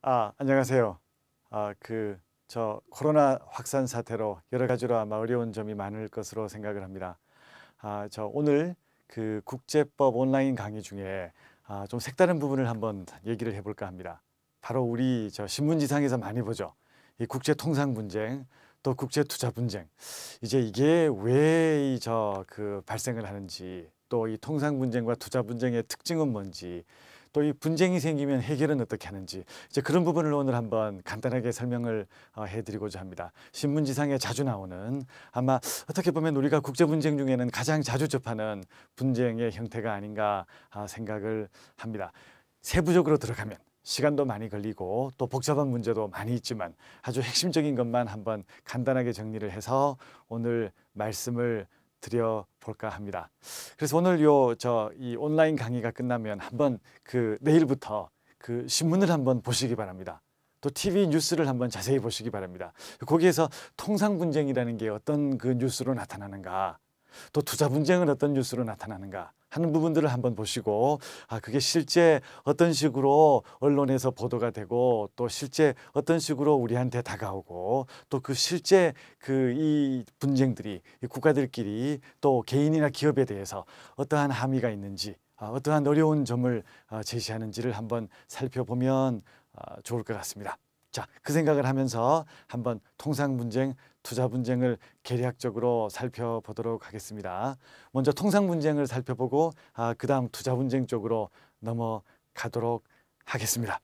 안녕하세요. 저 코로나 확산 사태로 여러 가지로 아마 어려운 점이 많을 것으로 생각을 합니다. 저 오늘 그 국제법 온라인 강의 중에 좀 색다른 부분을 한번 얘기를 해볼까 합니다. 바로 우리 저 신문지상에서 많이 보죠. 이 국제 통상 분쟁, 또 국제 투자 분쟁. 이제 이게 왜 발생을 하는지, 또 이 통상 분쟁과 투자 분쟁의 특징은 뭔지, 또 이 분쟁이 생기면 해결은 어떻게 하는지, 이제 그런 부분을 오늘 한번 간단하게 설명을 해드리고자 합니다. 신문지상에 자주 나오는, 아마 어떻게 보면 우리가 국제 분쟁 중에는 가장 자주 접하는 분쟁의 형태가 아닌가 생각을 합니다. 세부적으로 들어가면 시간도 많이 걸리고 또 복잡한 문제도 많이 있지만 아주 핵심적인 것만 한번 간단하게 정리를 해서 오늘 말씀을 드려볼까 합니다. 그래서 오늘 이 온라인 강의가 끝나면 한번 내일부터 신문을 한번 보시기 바랍니다. 또 TV 뉴스를 한번 자세히 보시기 바랍니다. 거기에서 통상 분쟁이라는 게 어떤 그 뉴스로 나타나는가, 또 투자 분쟁은 어떤 뉴스로 나타나는가 하는 부분들을 한번 보시고, 그게 실제 어떤 식으로 언론에서 보도가 되고, 또 실제 어떤 식으로 우리한테 다가오고, 또 그 실제 이 분쟁들이 이 국가들끼리 또 개인이나 기업에 대해서 어떠한 함의가 있는지, 어떠한 어려운 점을 제시하는지를 한번 살펴보면 좋을 것 같습니다. 자, 그 생각을 하면서 한번 통상 분쟁, 투자 분쟁을 계략적으로 살펴보도록 하겠습니다. 먼저 통상 분쟁을 살펴보고 그 다음 투자 분쟁 쪽으로 넘어가도록 하겠습니다.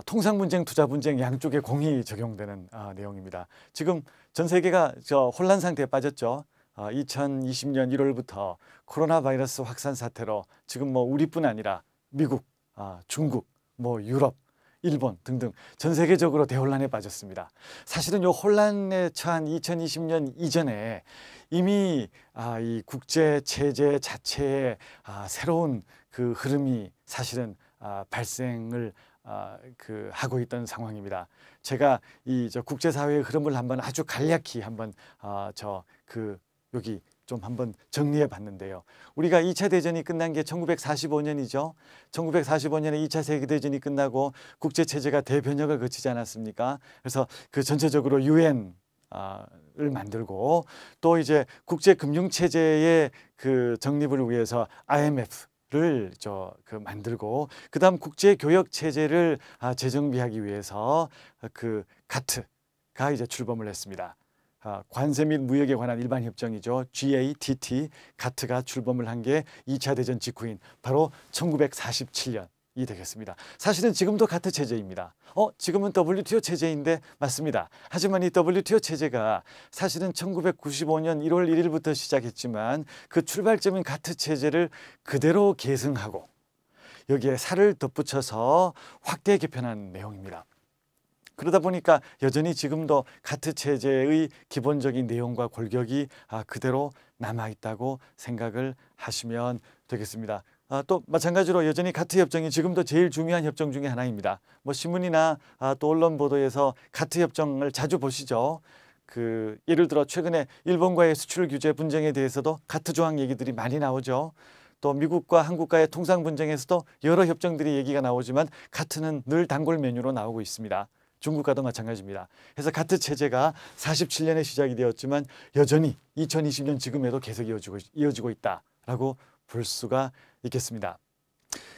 통상 분쟁, 투자 분쟁 양쪽에 공이 적용되는 내용입니다. 지금 전 세계가 혼란 상태에 빠졌죠. 2020년 1월부터 코로나 바이러스 확산 사태로 지금 우리뿐 아니라 미국, 중국, 유럽, 일본 등등 전 세계적으로 대혼란에 빠졌습니다. 사실은 이 혼란에 처한 2020년 이전에 이미 이 국제 체제 자체의 새로운 흐름이 사실은 발생을 하고 있던 상황입니다. 제가 저 국제사회의 흐름을 한번 아주 간략히 한번 여기 좀 한번 정리해 봤는데요. 우리가 2차 대전이 끝난 게 1945년이죠. 1945년에 2차 세계대전이 끝나고 국제체제가 대변혁을 거치지 않았습니까? 그래서 전체적으로 UN 을 만들고, 또 이제 국제금융체제의 정립을 위해서 IMF를 만들고, 그 다음 국제교역체제를 재정비하기 위해서 가트가 이제 출범을 했습니다. 관세 및 무역에 관한 일반 협정이죠. GATT, 가트가 출범을 한 게 2차 대전 직후인 바로 1947년이 되겠습니다. 사실은 지금도 가트 체제입니다. 지금은 WTO 체제인데 맞습니다. 하지만 이 WTO 체제가 사실은 1995년 1월 1일부터 시작했지만 그 출발점인 가트 체제를 그대로 계승하고 여기에 살을 덧붙여서 확대 개편한 내용입니다. 그러다 보니까 여전히 지금도 가트 체제의 기본적인 내용과 골격이 그대로 남아있다고 생각을 하시면 되겠습니다. 또 마찬가지로 여전히 가트 협정이 지금도 제일 중요한 협정 중에 하나입니다. 신문이나 또 언론 보도에서 가트 협정을 자주 보시죠. 예를 들어 최근에 일본과의 수출 규제 분쟁에 대해서도 가트 조항 얘기들이 많이 나오죠. 또 미국과 한국과의 통상 분쟁에서도 여러 협정들이 얘기가 나오지만 가트는 늘 단골 메뉴로 나오고 있습니다. 중국과도 마찬가지입니다. 그래서 가트 체제가 47년에 시작이 되었지만 여전히 2020년 지금에도 계속 이어지고 있다라고 볼 수가 있겠습니다.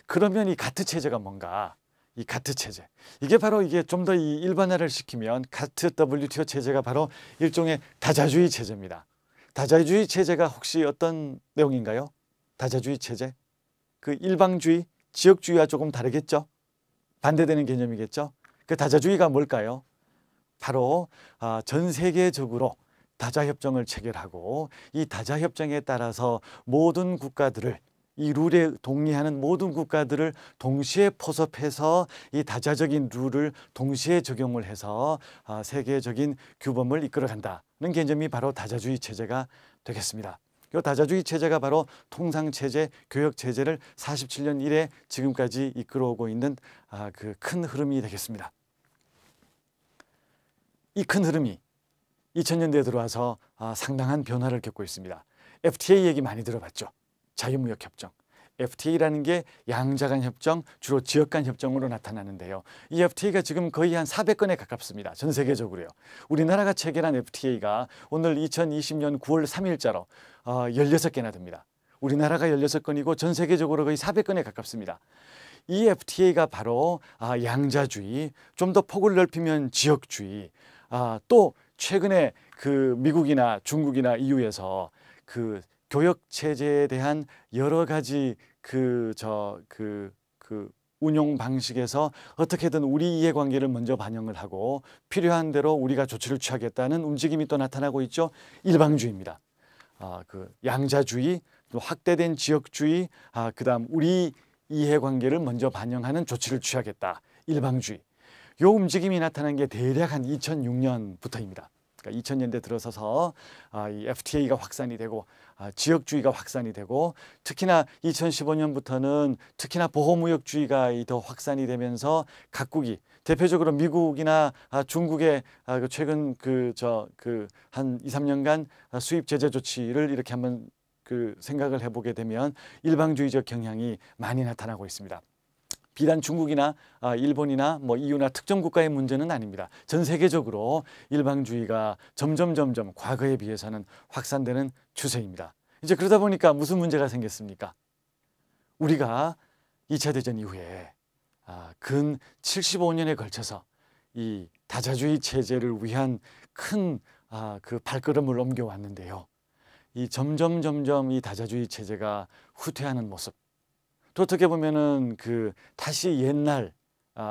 그러면 이 가트 체제가 뭔가? 이 가트 체제, 이게 바로 이게 좀 더 일반화를 시키면 가트 WTO 체제가 바로 일종의 다자주의 체제입니다. 다자주의 체제가 혹시 어떤 내용인가요? 다자주의 체제? 일방주의, 지역주의와 조금 다르겠죠? 반대되는 개념이겠죠? 다자주의가 뭘까요? 바로 전 세계적으로 다자협정을 체결하고 이 다자협정에 따라서 모든 국가들을, 이 룰에 동의하는 모든 국가들을 동시에 포섭해서 이 다자적인 룰을 동시에 적용을 해서 세계적인 규범을 이끌어간다는 개념이 바로 다자주의 체제가 되겠습니다. 이 다자주의 체제가 바로 통상체제, 교역체제를 47년 이래 지금까지 이끌어오고 있는 큰 흐름이 되겠습니다. 이 큰 흐름이 2000년대에 들어와서 상당한 변화를 겪고 있습니다. FTA 얘기 많이 들어봤죠. 자유무역협정. FTA라는 게 양자 간 협정, 주로 지역 간 협정으로 나타나는데요. 이 FTA가 지금 거의 한 400건에 가깝습니다. 전 세계적으로요. 우리나라가 체결한 FTA가 오늘 2020년 9월 3일자로 16개나 됩니다. 우리나라가 16건이고 전 세계적으로 거의 400건에 가깝습니다. 이 FTA가 바로 양자주의, 좀 더 폭을 넓히면 지역주의, 또 최근에 그 미국이나 중국이나 EU에서 그 교역 체제에 대한 여러 가지 운용 방식에서 어떻게든 우리 이해관계를 먼저 반영을 하고 필요한 대로 우리가 조치를 취하겠다는 움직임이 또 나타나고 있죠. 일방주의입니다. 그 양자주의, 또 확대된 지역주의, 그다음 우리 이해관계를 먼저 반영하는 조치를 취하겠다. 일방주의. 요 움직임이 나타난 게 대략 한 2006년부터입니다. 그러니까 2000년대 들어서서 이 FTA가 확산이 되고 지역주의가 확산이 되고 특히나 2015년부터는 특히나 보호무역주의가 더 확산이 되면서 각국이 대표적으로 미국이나 중국의 최근 한 2, 3년간 수입 제재 조치를 이렇게 한번 생각을 해보게 되면 일방주의적 경향이 많이 나타나고 있습니다. 비단 중국이나 일본이나 EU나 특정 국가의 문제는 아닙니다. 전 세계적으로 일방주의가 점점 과거에 비해서는 확산되는 추세입니다. 이제 그러다 보니까 무슨 문제가 생겼습니까? 우리가 2차 대전 이후에 근 75년에 걸쳐서 이 다자주의 체제를 위한 큰 그 발걸음을 옮겨왔는데요. 이 점점 이 다자주의 체제가 후퇴하는 모습, 또 어떻게 보면은 다시 옛날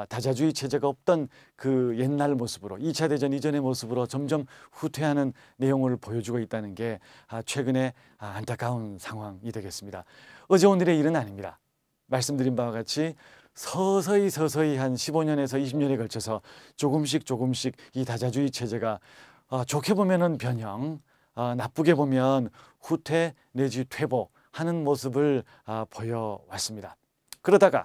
다자주의 체제가 없던 그 옛날 모습으로 2차 대전 이전의 모습으로 점점 후퇴하는 내용을 보여주고 있다는 게 최근에 안타까운 상황이 되겠습니다. 어제 오늘의 일은 아닙니다. 말씀드린 바와 같이 서서히 한 15년에서 20년에 걸쳐서 조금씩 이 다자주의 체제가 좋게 보면은 변형, 나쁘게 보면 후퇴 내지 퇴보하는 모습을 보여왔습니다. 그러다가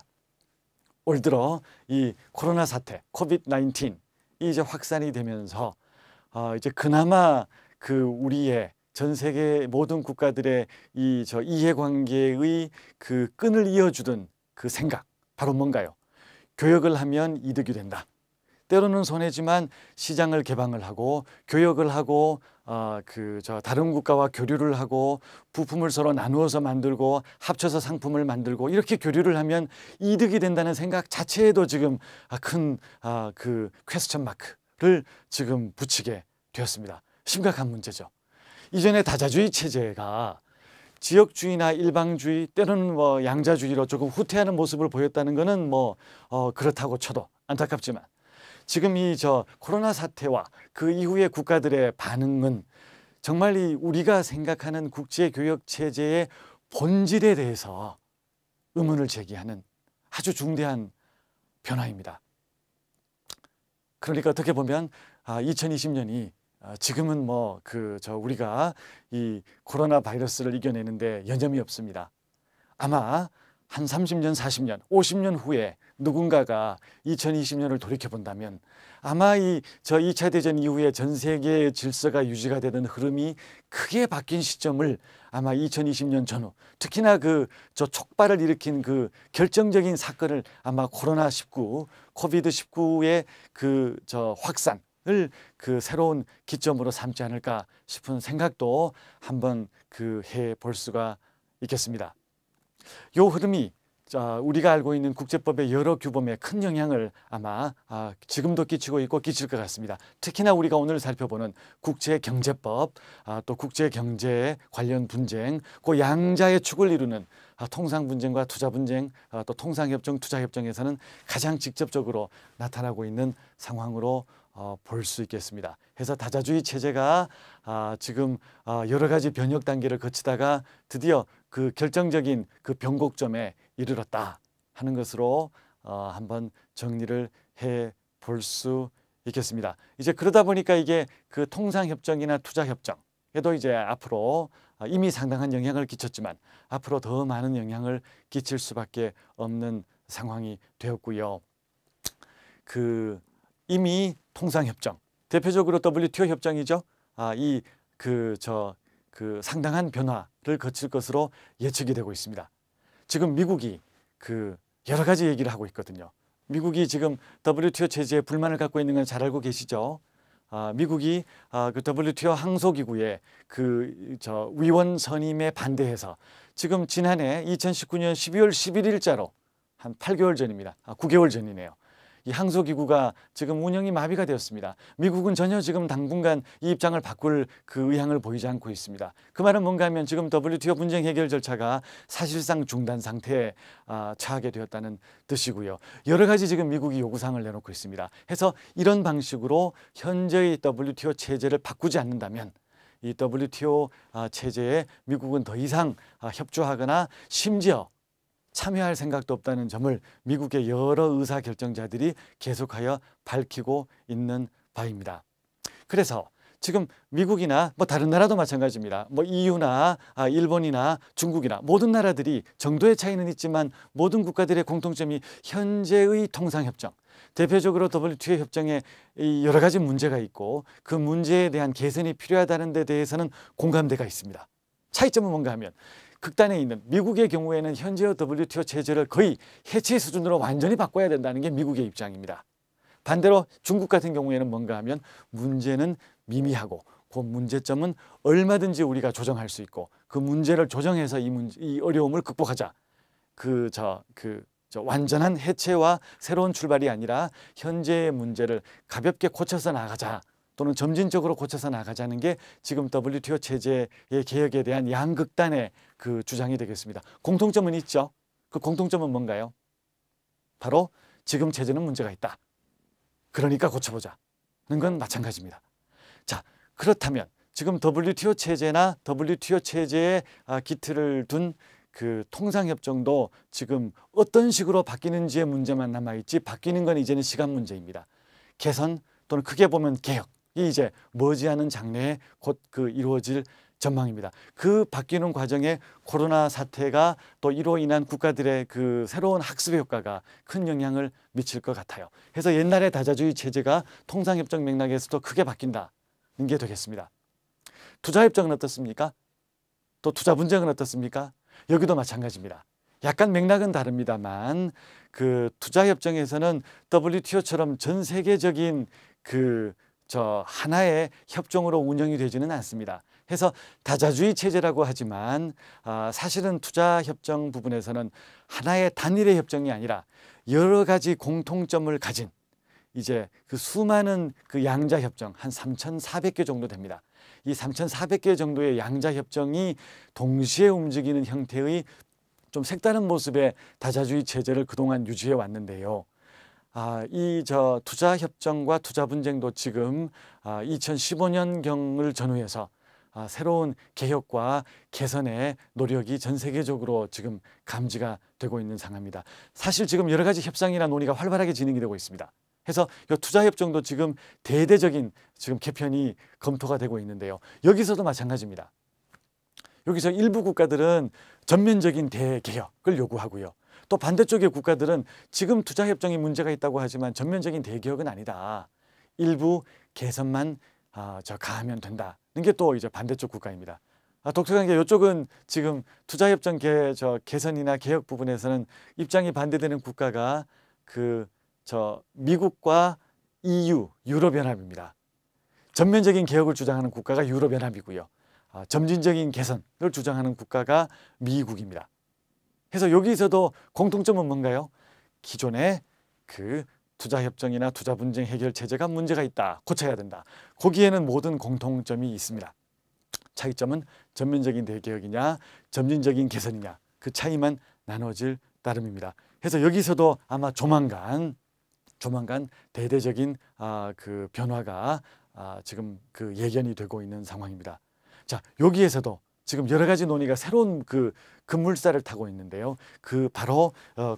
올 들어 이 코로나 사태, 코비드-19이 이제 확산이 되면서 이제 그나마 우리의 전 세계 모든 국가들의 이해관계의 끈을 이어주던 생각, 바로 뭔가요? 교역을 하면 이득이 된다. 때로는 손해지만 시장을 개방을 하고 교역을 하고 다른 국가와 교류를 하고 부품을 서로 나누어서 만들고 합쳐서 상품을 만들고 이렇게 교류를 하면 이득이 된다는 생각 자체에도 지금 큰 퀘스천 마크를 지금 붙이게 되었습니다. 심각한 문제죠. 이전에 다자주의 체제가 지역주의나 일방주의 때로는 양자주의로 조금 후퇴하는 모습을 보였다는 것은 그렇다고 쳐도 안타깝지만 지금 이 코로나 사태와 그 이후의 국가들의 반응은 정말 우리가 생각하는 국제교역 체제의 본질에 대해서 의문을 제기하는 아주 중대한 변화입니다. 그러니까 어떻게 보면 2020년이 지금은 우리가 이 코로나 바이러스를 이겨내는데 여념이 없습니다. 아마 한 30년, 40년, 50년 후에 누군가가 2020년을 돌이켜본다면 아마 2차 대전 이후에 전 세계의 질서가 유지가 되던 흐름이 크게 바뀐 시점을 아마 2020년 전후, 특히나 촉발을 일으킨 결정적인 사건을 아마 코로나19, 코비드19의 확산을 새로운 기점으로 삼지 않을까 싶은 생각도 한번 해볼 수가 있겠습니다. 이 흐름이 우리가 알고 있는 국제법의 여러 규범에 큰 영향을 아마 지금도 끼치고 있고 끼칠 것 같습니다. 특히나 우리가 오늘 살펴보는 국제경제법, 또 국제경제 관련 분쟁, 그 양자의 축을 이루는 통상분쟁과 투자분쟁, 또 통상협정, 투자협정에서는 가장 직접적으로 나타나고 있는 상황으로 볼 수 있겠습니다. 그래서 다자주의 체제가 지금 여러 가지 변혁 단계를 거치다가 드디어 결정적인 변곡점에 이르렀다 하는 것으로 한번 정리를 해 볼 수 있겠습니다. 이제 그러다 보니까 이게 통상협정이나 투자협정에도 이제 앞으로 이미 상당한 영향을 끼쳤지만 앞으로 더 많은 영향을 끼칠 수밖에 없는 상황이 되었고요. 이미 통상협정, 대표적으로 WTO 협정이죠. 상당한 변화를 거칠 것으로 예측이 되고 있습니다. 지금 미국이 그 여러 가지 얘기를 하고 있거든요. 미국이 지금 WTO 체제에 불만을 갖고 있는 건 잘 알고 계시죠? 미국이 그 WTO 항소기구의 위원 선임에 반대해서 지금 지난해 2019년 12월 11일자로 한 8개월 전입니다. 9개월 전이네요. 이 항소기구가 지금 운영이 마비가 되었습니다. 미국은 전혀 지금 당분간 이 입장을 바꿀 그 의향을 보이지 않고 있습니다. 그 말은 뭔가 하면 지금 WTO 분쟁 해결 절차가 사실상 중단 상태에 처하게 되었다는 뜻이고요. 여러 가지 지금 미국이 요구사항을 내놓고 있습니다. 해서 이런 방식으로 현재의 WTO 체제를 바꾸지 않는다면 이 WTO 체제에 미국은 더 이상 협조하거나 심지어 참여할 생각도 없다는 점을 미국의 여러 의사결정자들이 계속하여 밝히고 있는 바입니다. 그래서 지금 미국이나 뭐 다른 나라도 마찬가지입니다. 뭐 EU나 일본이나 중국이나 모든 나라들이 정도의 차이는 있지만 모든 국가들의 공통점이 현재의 통상협정, 대표적으로 WTO 협정에 여러 가지 문제가 있고 그 문제에 대한 개선이 필요하다는 데 대해서는 공감대가 있습니다. 차이점은 뭔가 하면 극단에 있는 미국의 경우에는 현재의 WTO 체제를 거의 해체 수준으로 완전히 바꿔야 된다는 게 미국의 입장입니다. 반대로 중국 같은 경우에는 뭔가 하면 문제는 미미하고 그 문제점은 얼마든지 우리가 조정할 수 있고 그 문제를 조정해서 이 어려움을 극복하자. 완전한 해체와 새로운 출발이 아니라 현재의 문제를 가볍게 고쳐서 나가자. 또는 점진적으로 고쳐서 나가자는 게 지금 WTO 체제의 개혁에 대한 양극단의 그 주장이 되겠습니다. 공통점은 있죠. 그 공통점은 뭔가요? 바로 지금 체제는 문제가 있다. 그러니까 고쳐보자는 건 마찬가지입니다. 자, 그렇다면 지금 WTO 체제나 WTO 체제에 기틀을 둔 그 통상협정도 지금 어떤 식으로 바뀌는지의 문제만 남아있지 바뀌는 건 이제는 시간 문제입니다. 개선 또는 크게 보면 개혁. 이 이제 머지않은 장래에 곧 이루어질 전망입니다. 그 바뀌는 과정에 코로나 사태가 또 이로 인한 국가들의 그 새로운 학습의 효과가 큰 영향을 미칠 것 같아요. 그래서 옛날의 다자주의 체제가 통상협정 맥락에서도 크게 바뀐다는 게 되겠습니다. 투자협정은 어떻습니까? 또 투자 분쟁은 어떻습니까? 여기도 마찬가지입니다. 약간 맥락은 다릅니다만 그 투자협정에서는 WTO처럼 전 세계적인 하나의 협정으로 운영이 되지는 않습니다. 해서 다자주의 체제라고 하지만 사실은 투자협정 부분에서는 하나의 단일의 협정이 아니라 여러 가지 공통점을 가진 이제 그 수많은 그 양자협정 한 3,400개 정도 됩니다. 이 3,400개 정도의 양자협정이 동시에 움직이는 형태의 좀 색다른 모습의 다자주의 체제를 그동안 유지해 왔는데요. 투자협정과 투자분쟁도 지금 2015년경을 전후해서 새로운 개혁과 개선의 노력이 전 세계적으로 지금 감지가 되고 있는 상황입니다. 사실 지금 여러 가지 협상이나 논의가 활발하게 진행이 되고 있습니다. 그래서 이 투자협정도 지금 대대적인 지금 개편이 검토가 되고 있는데요. 여기서도 마찬가지입니다. 여기서 일부 국가들은 전면적인 대개혁을 요구하고요. 또 반대쪽의 국가들은 지금 투자협정이 문제가 있다고 하지만 전면적인 대개혁은 아니다. 일부 개선만 가하면 된다는 게 또 이제 반대쪽 국가입니다. 독특한 게 이쪽은 지금 투자협정 개선이나 개혁 부분에서는 입장이 반대되는 국가가 미국과 EU, 유럽연합입니다. 전면적인 개혁을 주장하는 국가가 유럽연합이고요. 점진적인 개선을 주장하는 국가가 미국입니다. 그래서 여기서도 공통점은 뭔가요? 기존의 그 투자협정이나 투자분쟁 해결 체제가 문제가 있다. 고쳐야 된다. 거기에는 모든 공통점이 있습니다. 차이점은 전면적인 대개혁이냐 점진적인 개선이냐 그 차이만 나눠질 따름입니다. 그래서 여기서도 아마 조만간 대대적인 그 변화가 지금 예견이 되고 있는 상황입니다. 자, 여기에서도 지금 여러 가지 논의가 새로운 급물살을 타고 있는데요. 바로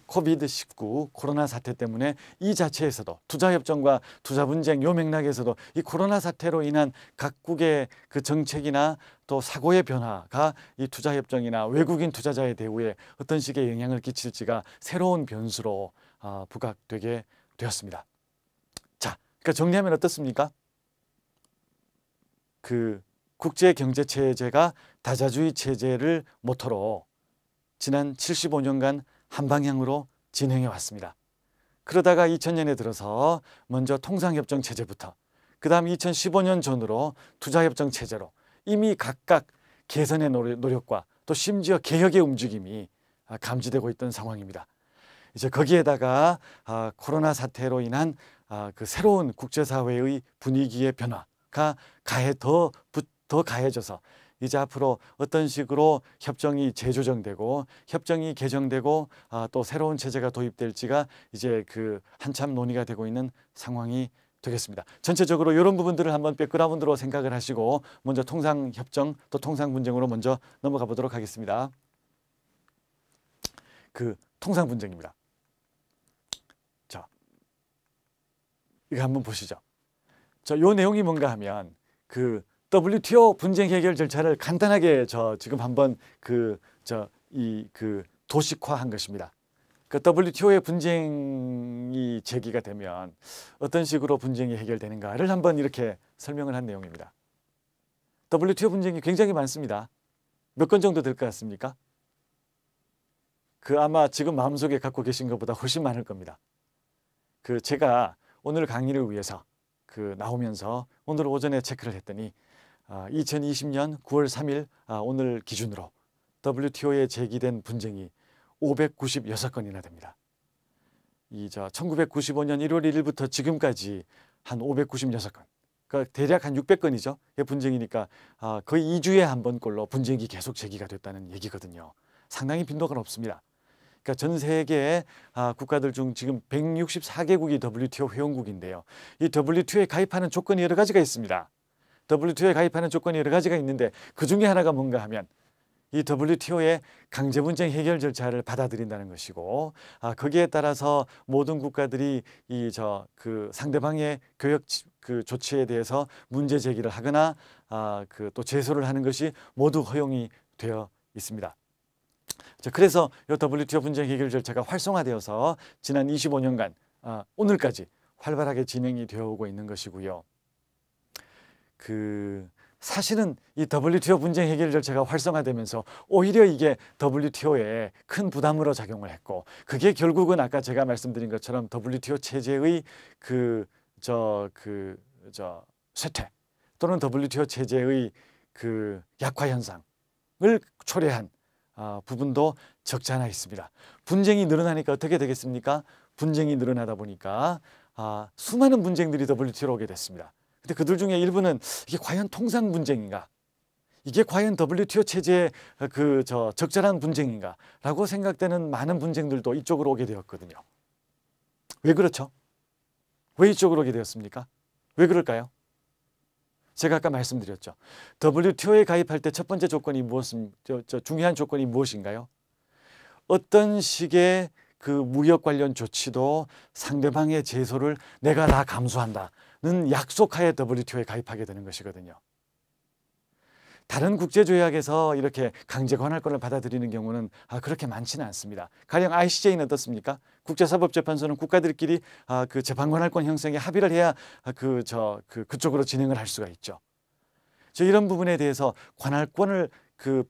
코비드-19 코로나 사태 때문에 이 자체에서도 투자협정과 투자분쟁 요 맥락에서도 이 코로나 사태로 인한 각국의 그 정책이나 또 사고의 변화가 이 투자협정이나 외국인 투자자의 대우에 어떤 식의 영향을 끼칠지가 새로운 변수로 부각되게 되었습니다. 자, 그러니까 정리하면 어떻습니까? 국제경제체제가 다자주의 체제를 모토로 지난 75년간 한 방향으로 진행해 왔습니다. 그러다가 2000년에 들어서 먼저 통상협정 체제부터 그 다음 2015년 전으로 투자협정 체제로 이미 각각 개선의 노력과 또 심지어 개혁의 움직임이 감지되고 있던 상황입니다. 이제 거기에다가 코로나 사태로 인한 그 새로운 국제사회의 분위기의 변화가 더 가해져서 이제 앞으로 어떤 식으로 협정이 재조정되고 협정이 개정되고 또 새로운 체제가 도입될지가 이제 그 한참 논의가 되고 있는 상황이 되겠습니다. 전체적으로 이런 부분들을 한번 백그라운드로 생각을 하시고 먼저 통상협정 또 통상분쟁으로 먼저 넘어가 보도록 하겠습니다. 그 통상분쟁입니다. 자, 이거 한번 보시죠. 자, 요 내용이 뭔가 하면 그 WTO 분쟁 해결 절차를 간단하게 지금 한번 도식화한 것입니다. 그 WTO의 분쟁이 제기가 되면 어떤 식으로 분쟁이 해결되는가를 한번 이렇게 설명을 한 내용입니다. WTO 분쟁이 굉장히 많습니다. 몇 건 정도 될 것 같습니까? 그 아마 지금 마음속에 갖고 계신 것보다 훨씬 많을 겁니다. 그 제가 오늘 강의를 위해서 그 나오면서 오늘 오전에 체크를 했더니 2020년 9월 3일 오늘 기준으로 WTO에 제기된 분쟁이 596건이나 됩니다. 1995년 1월 1일부터 지금까지 한 596건. 그러니까 대략 한 600건이죠. 분쟁이니까 거의 2주에 한 번꼴로 분쟁이 계속 제기가 됐다는 얘기거든요. 상당히 빈도가 높습니다. 그러니까 전 세계 국가들 중 지금 164개국이 WTO 회원국인데요. 이 WTO에 가입하는 조건이 여러 가지가 있습니다. WTO에 가입하는 조건이 여러 가지가 있는데 그 중에 하나가 뭔가 하면 이 WTO의 강제분쟁 해결 절차를 받아들인다는 것이고 거기에 따라서 모든 국가들이 그 상대방의 교역 그 조치에 대해서 문제 제기를 하거나 또 제소를 하는 것이 모두 허용이 되어 있습니다. 그래서 이 WTO 분쟁 해결 절차가 활성화되어서 지난 25년간 오늘까지 활발하게 진행이 되어 오고 있는 것이고요. 사실은 이 WTO 분쟁 해결 절차가 활성화되면서 오히려 이게 WTO에 큰 부담으로 작용을 했고 그게 결국은 아까 제가 말씀드린 것처럼 WTO 체제의 쇠퇴 또는 WTO 체제의 그 약화 현상을 초래한 부분도 적지 않아 있습니다. 분쟁이 늘어나니까 어떻게 되겠습니까? 분쟁이 늘어나다 보니까 수많은 분쟁들이 WTO로 오게 됐습니다. 근데 그들 중에 일부는 이게 과연 통상 분쟁인가? 이게 과연 WTO 체제의 적절한 분쟁인가? 라고 생각되는 많은 분쟁들도 이쪽으로 오게 되었거든요. 왜 그렇죠? 왜 이쪽으로 오게 되었습니까? 왜 그럴까요? 제가 아까 말씀드렸죠. WTO에 가입할 때 첫 번째 조건이 중요한 조건이 무엇인가요? 어떤 식의 그 무역 관련 조치도 상대방의 제소를 내가 다 감수한다는 약속하에 WTO에 가입하게 되는 것이거든요. 다른 국제조약에서 이렇게 강제 관할권을 받아들이는 경우는 그렇게 많지는 않습니다. 가령 ICJ는 어떻습니까? 국제사법재판소는 국가들끼리 그 재판 관할권 형성에 합의를 해야 그쪽으로 진행을 할 수가 있죠. 이런 부분에 대해서 관할권을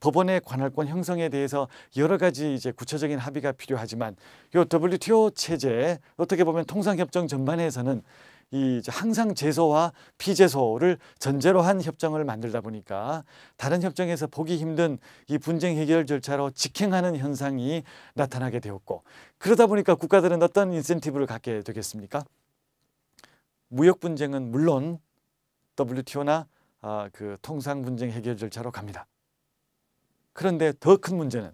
법원의 관할권 형성에 대해서 여러 가지 이제 구체적인 합의가 필요하지만 이 WTO 체제 어떻게 보면 통상협정 전반에서는 항상 제소와 피제소를 전제로 한 협정을 만들다 보니까 다른 협정에서 보기 힘든 이 분쟁 해결 절차로 직행하는 현상이 나타나게 되었고 그러다 보니까 국가들은 어떤 인센티브를 갖게 되겠습니까? 무역 분쟁은 물론 WTO나 그 통상 분쟁 해결 절차로 갑니다. 그런데 더 큰 문제는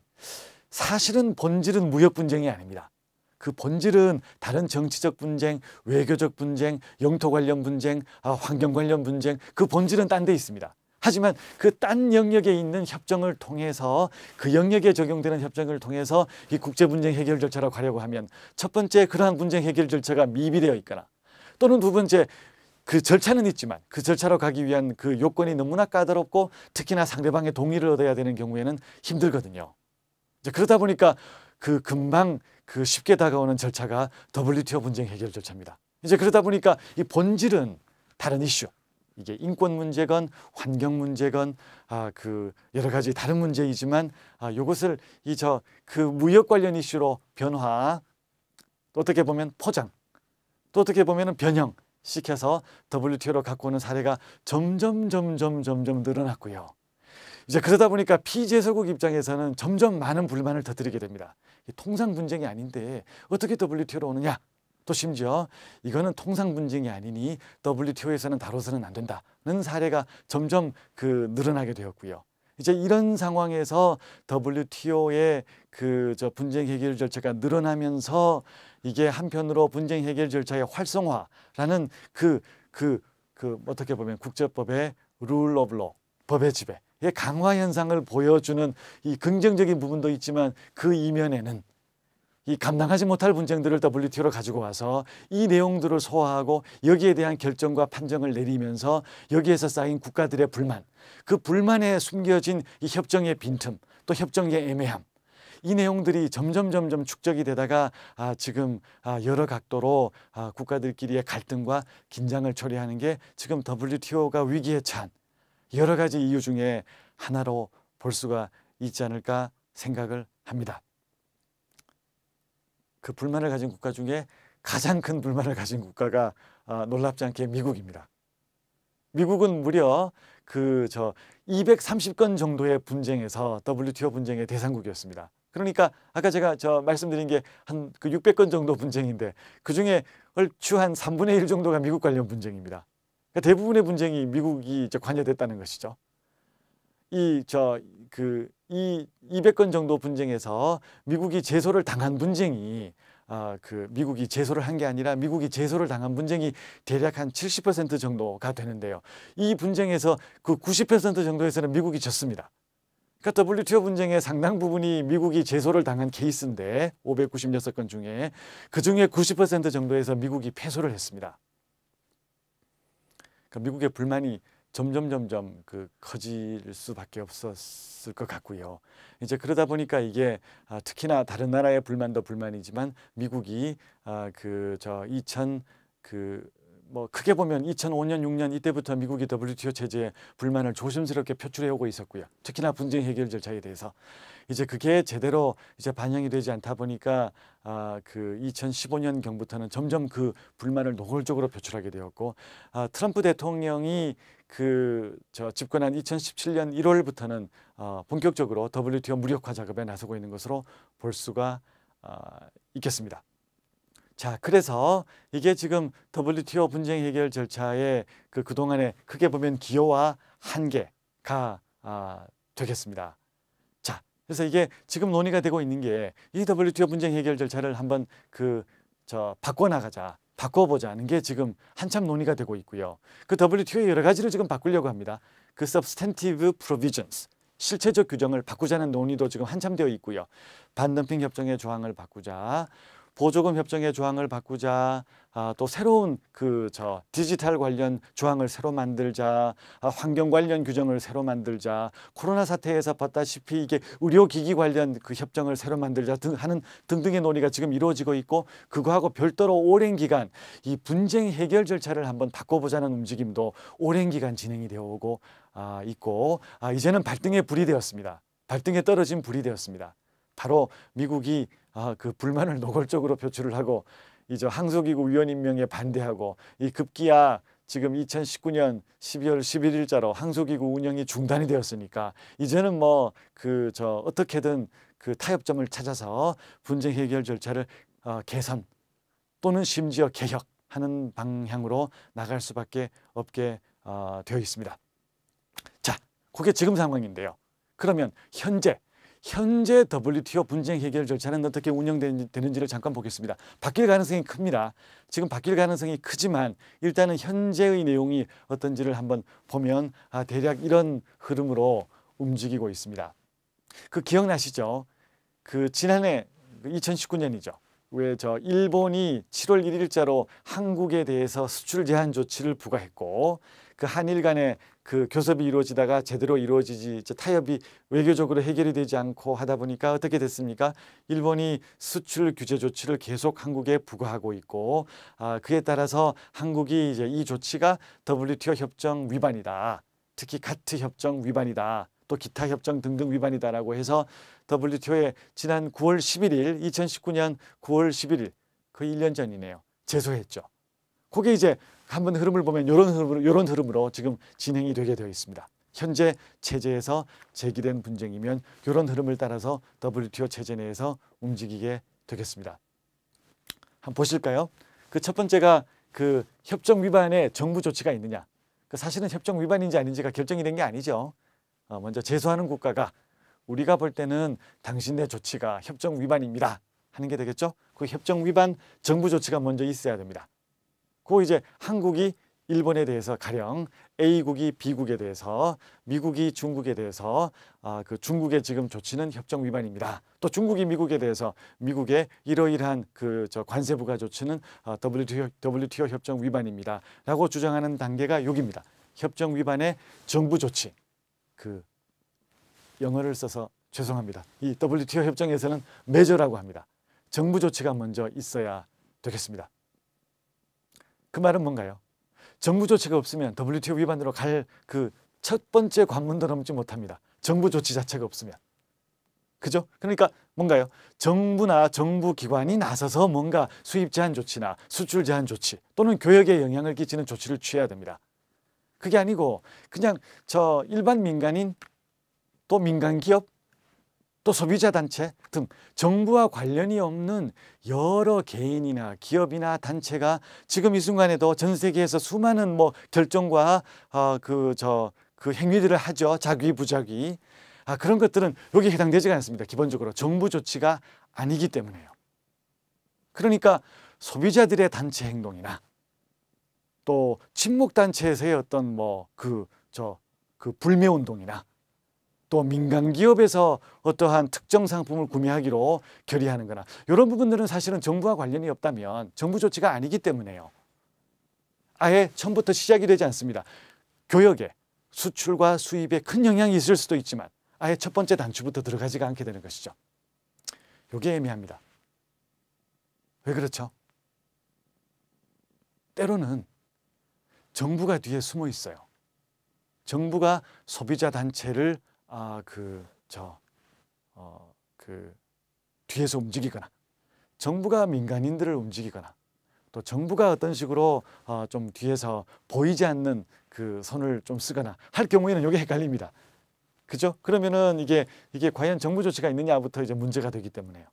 사실은 본질은 무역 분쟁이 아닙니다. 그 본질은 다른 정치적 분쟁, 외교적 분쟁, 영토 관련 분쟁, 환경 관련 분쟁 그 본질은 딴 데 있습니다. 하지만 그 딴 영역에 있는 협정을 통해서 그 영역에 적용되는 협정을 통해서 이 국제 분쟁 해결 절차로 가려고 하면 첫 번째 그러한 분쟁 해결 절차가 미비되어 있거나 또는 두 번째 그 절차는 있지만 그 절차로 가기 위한 그 요건이 너무나 까다롭고 특히나 상대방의 동의를 얻어야 되는 경우에는 힘들거든요. 그러다 보니까 금방 쉽게 다가오는 절차가 WTO 분쟁 해결 절차입니다. 그러다 보니까 이 본질은 다른 이슈, 이게 인권 문제건 환경 문제건 그 여러 가지 다른 문제이지만 이것을 그 무역 관련 이슈로 변화, 또 어떻게 보면 포장, 또 어떻게 보면 변형 시켜서 WTO로 갖고 오는 사례가 점점 늘어났고요. 이제 그러다 보니까 피제소국 입장에서는 점점 많은 불만을 터뜨리게 됩니다. 통상 분쟁이 아닌데 어떻게 WTO로 오느냐? 또 심지어 이거는 통상 분쟁이 아니니 WTO에서는 다뤄서는 안 된다는 사례가 점점 늘어나게 되었고요. 이제 이런 상황에서 WTO의 분쟁 해결 절차가 늘어나면서 이게 한편으로 분쟁 해결 절차의 활성화라는 어떻게 보면 국제법의 룰 오브 로, 법의 지배, 의 강화 현상을 보여주는 이 긍정적인 부분도 있지만 그 이면에는 이 감당하지 못할 분쟁들을 WTO로 가지고 와서 이 내용들을 소화하고 여기에 대한 결정과 판정을 내리면서 여기에서 쌓인 국가들의 불만, 그 불만에 숨겨진 이 협정의 빈틈, 또 협정의 애매함, 이 내용들이 점점 축적이 되다가 지금 여러 각도로 국가들끼리의 갈등과 긴장을 초래하는 게 지금 WTO가 위기에 처한 여러 가지 이유 중에 하나로 볼 수가 있지 않을까 생각을 합니다. 그 불만을 가진 국가 중에 가장 큰 불만을 가진 국가가 놀랍지 않게 미국입니다. 미국은 무려 230건 정도의 분쟁에서 WTO 분쟁의 대상국이었습니다. 그러니까 아까 제가 말씀드린 게 한 600건 정도 분쟁인데 그중에 얼추 한 3분의 1 정도가 미국 관련 분쟁입니다. 그러니까 대부분의 분쟁이 미국이 관여됐다는 것이죠. 이 200건 정도 분쟁에서 미국이 제소를 당한 분쟁이 미국이 제소를 한 게 아니라 미국이 제소를 당한 분쟁이 대략 한 70% 정도가 되는데요. 이 분쟁에서 그 90% 정도에서는 미국이 졌습니다. 그러니까 WTO 분쟁의 상당 부분이 미국이 제소를 당한 케이스인데 596건 중에 그중에 90% 정도에서 미국이 패소를 했습니다. 그러니까 미국의 불만이 점점 커질 수밖에 없었을 것 같고요. 이제 그러다 보니까 이게 특히나 다른 나라의 불만도 불만이지만 미국이 크게 보면 2005년, 6년 이때부터 미국이 WTO 체제에 불만을 조심스럽게 표출해 오고 있었고요. 특히나 분쟁 해결 절차에 대해서 이제 그게 제대로 이제 반영이 되지 않다 보니까 2015년 경부터는 점점 그 불만을 노골적으로 표출하게 되었고 트럼프 대통령이 집권한 2017년 1월부터는 본격적으로 WTO 무력화 작업에 나서고 있는 것으로 볼 수가 있겠습니다. 자, 그래서 이게 지금 WTO 분쟁 해결 절차의 그동안에 크게 보면 기여와 한계가 되겠습니다. 자, 그래서 이게 지금 논의가 되고 있는 게 이 WTO 분쟁 해결 절차를 한번 바꿔나가자, 바꿔보자는 게 지금 한참 논의가 되고 있고요. 그 WTO의 여러 가지를 지금 바꾸려고 합니다. 그 substantive provisions, 실체적 규정을 바꾸자는 논의도 지금 한참 되어 있고요. 반덤핑 협정의 조항을 바꾸자, 보조금 협정의 조항을 바꾸자, 또 새로운 디지털 관련 조항을 새로 만들자, 환경 관련 규정을 새로 만들자, 코로나 사태에서 봤다시피 이게 의료기기 관련 협정을 새로 만들자 하는 등등의 논의가 지금 이루어지고 있고, 그거하고 별도로 오랜 기간 이 분쟁 해결 절차를 한번 바꿔보자는 움직임도 오랜 기간 진행이 되어 오고 있고, 이제는 발등에 불이 되었습니다. 발등에 떨어진 불이 되었습니다. 바로 미국이 그 불만을 노골적으로 표출을 하고 이제 항소기구 위원 임명에 반대하고 이 급기야 지금 2019년 12월 11일자로 항소기구 운영이 중단이 되었으니까 이제는 어떻게든 그 타협점을 찾아서 분쟁 해결 절차를 개선 또는 심지어 개혁하는 방향으로 나갈 수밖에 없게 되어 있습니다. 자, 그게 지금 상황인데요. 그러면 현재 WTO 분쟁 해결 절차는 어떻게 운영되는지를 잠깐 보겠습니다. 바뀔 가능성이 큽니다. 지금 바뀔 가능성이 크지만 일단은 현재의 내용이 어떤지를 한번 보면 대략 이런 흐름으로 움직이고 있습니다. 기억나시죠? 지난해 2019년이죠. 왜 일본이 7월 1일자로 한국에 대해서 수출 제한 조치를 부과했고, 그 한일 간의 그 교섭이 이루어지다가 제대로 이루어지지 타협이 외교적으로 해결이 되지 않고 하다 보니까 어떻게 됐습니까? 일본이 수출 규제 조치를 계속 한국에 부과하고 있고 그에 따라서 한국이 이제 이 조치가 WTO 협정 위반이다. 특히 가트 협정 위반이다. 또 기타 협정 등등 위반이다라고 해서 WTO에 지난 9월 11일 2019년 9월 11일 거의 1년 전이네요. 제소했죠. 그게 이제 한번 흐름을 보면 이런 흐름으로 지금 진행이 되게 되어 있습니다. 현재 체제에서 제기된 분쟁이면 이런 흐름을 따라서 WTO 체제 내에서 움직이게 되겠습니다. 한번 보실까요? 그 첫 번째가 그 협정 위반에 정부 조치가 있느냐. 사실은 협정 위반인지 아닌지가 결정이 된 게 아니죠. 먼저 제소하는 국가가 우리가 볼 때는 당신네 조치가 협정 위반입니다 하는 게 되겠죠. 그 협정 위반 정부 조치가 먼저 있어야 됩니다. 그 이제 한국이 일본에 대해서 가령 A국이 B국에 대해서 미국이 중국에 대해서 그 중국의 지금 조치는 협정 위반입니다. 또 중국이 미국에 대해서 미국의 이러이러한 그 관세 부과 조치는 WTO 협정 위반입니다. 라고 주장하는 단계가 여기입니다. 협정 위반의 정부 조치. 그 영어를 써서 죄송합니다. 이 WTO 협정에서는 메저라고 합니다. 정부 조치가 먼저 있어야 되겠습니다. 그 말은 뭔가요? 정부 조치가 없으면 WTO 위반으로 갈 그 첫 번째 관문도 넘지 못합니다. 정부 조치 자체가 없으면. 그죠? 그러니까 뭔가요? 정부나 정부 기관이 나서서 뭔가 수입 제한 조치나 수출 제한 조치 또는 교역에 영향을 끼치는 조치를 취해야 됩니다. 그게 아니고 그냥 일반 민간인 또 민간 기업 또 소비자 단체 등 정부와 관련이 없는 여러 개인이나 기업이나 단체가 지금 이 순간에도 전 세계에서 수많은 결정과 그 행위들을 하죠. 자기 부자기. 그런 것들은 여기에 해당되지가 않습니다. 기본적으로 정부 조치가 아니기 때문에요. 그러니까 소비자들의 단체 행동이나 또 친목 단체에서의 어떤 그 불매 운동이나 또 민간 기업에서 어떠한 특정 상품을 구매하기로 결의하는 거나 이런 부분들은 사실은 정부와 관련이 없다면 정부 조치가 아니기 때문에요. 아예 처음부터 시작이 되지 않습니다. 교역에 수출과 수입에 큰 영향이 있을 수도 있지만 아예 첫 번째 단추부터 들어가지가 않게 되는 것이죠. 이게 애매합니다. 왜 그렇죠? 때로는 정부가 뒤에 숨어 있어요. 정부가 소비자 단체를 뒤에서 움직이거나 정부가 민간인들을 움직이거나 또 정부가 어떤 식으로 좀 뒤에서 보이지 않는 그 손을 좀 쓰거나 할 경우에는 이게 헷갈립니다. 그죠? 그러면은 이게 과연 정부 조치가 있느냐부터 이제 문제가 되기 때문에요.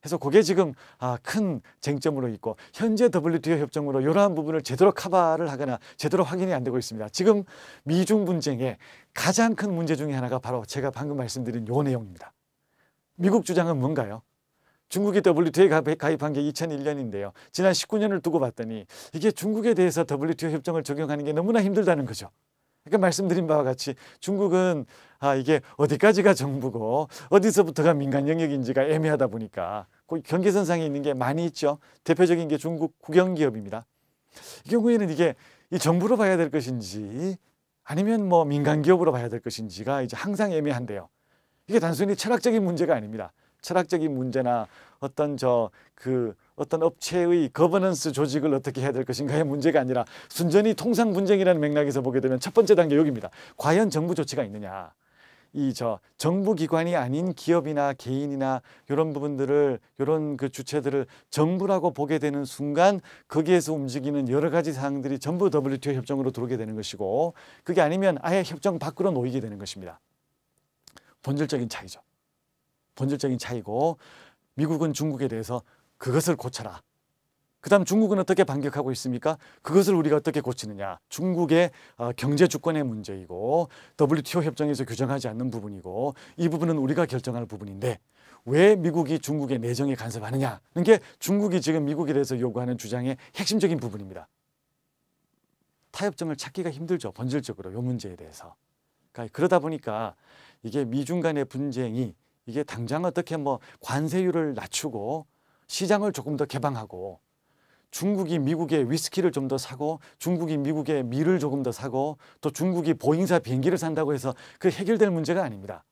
그래서 그게 지금 큰 쟁점으로 있고 현재 WTO 협정으로 이러한 부분을 제대로 커버를 하거나 제대로 확인이 안 되고 있습니다. 지금 미중 분쟁의 가장 큰 문제 중에 하나가 바로 제가 방금 말씀드린 요 내용입니다. 미국 주장은 뭔가요? 중국이 WTO에 가입한 게 2001년인데요. 지난 19년을 두고 봤더니 이게 중국에 대해서 WTO 협정을 적용하는 게 너무나 힘들다는 거죠. 그러니까 말씀드린 바와 같이 중국은 이게 어디까지가 정부고 어디서부터가 민간 영역인지가 애매하다 보니까 그 경계선상에 있는 게 많이 있죠. 대표적인 게 중국 국영기업입니다. 이 경우에는 이게 이 정부로 봐야 될 것인지 아니면 민간 기업으로 봐야 될 것인지가 이제 항상 애매한데요. 이게 단순히 철학적인 문제가 아닙니다. 철학적인 문제나 어떤 업체의 거버넌스 조직을 어떻게 해야 될 것인가의 문제가 아니라 순전히 통상 분쟁이라는 맥락에서 보게 되면 첫 번째 단계 여기입니다. 과연 정부 조치가 있느냐. 정부 기관이 아닌 기업이나 개인이나 이런 부분들을 이런 그 주체들을 정부라고 보게 되는 순간 거기에서 움직이는 여러 가지 사항들이 전부 WTO 협정으로 들어오게 되는 것이고 그게 아니면 아예 협정 밖으로 놓이게 되는 것입니다. 본질적인 차이죠. 본질적인 차이고 미국은 중국에 대해서 그것을 고쳐라. 그 다음 중국은 어떻게 반격하고 있습니까? 그것을 우리가 어떻게 고치느냐. 중국의 경제 주권의 문제이고 WTO 협정에서 규정하지 않는 부분이고 이 부분은 우리가 결정할 부분인데 왜 미국이 중국의 내정에 간섭하느냐는 게 중국이 지금 미국에 대해서 요구하는 주장의 핵심적인 부분입니다. 타협점을 찾기가 힘들죠. 본질적으로 이 문제에 대해서. 그러다 보니까 이게 미중 간의 분쟁이 이게 당장 어떻게 관세율을 낮추고 시장을 조금 더 개방하고 중국이 미국의 위스키를 좀 더 사고 중국이 미국의 밀을 조금 더 사고 또 중국이 보잉사 비행기를 산다고 해서 그 해결될 문제가 아닙니다.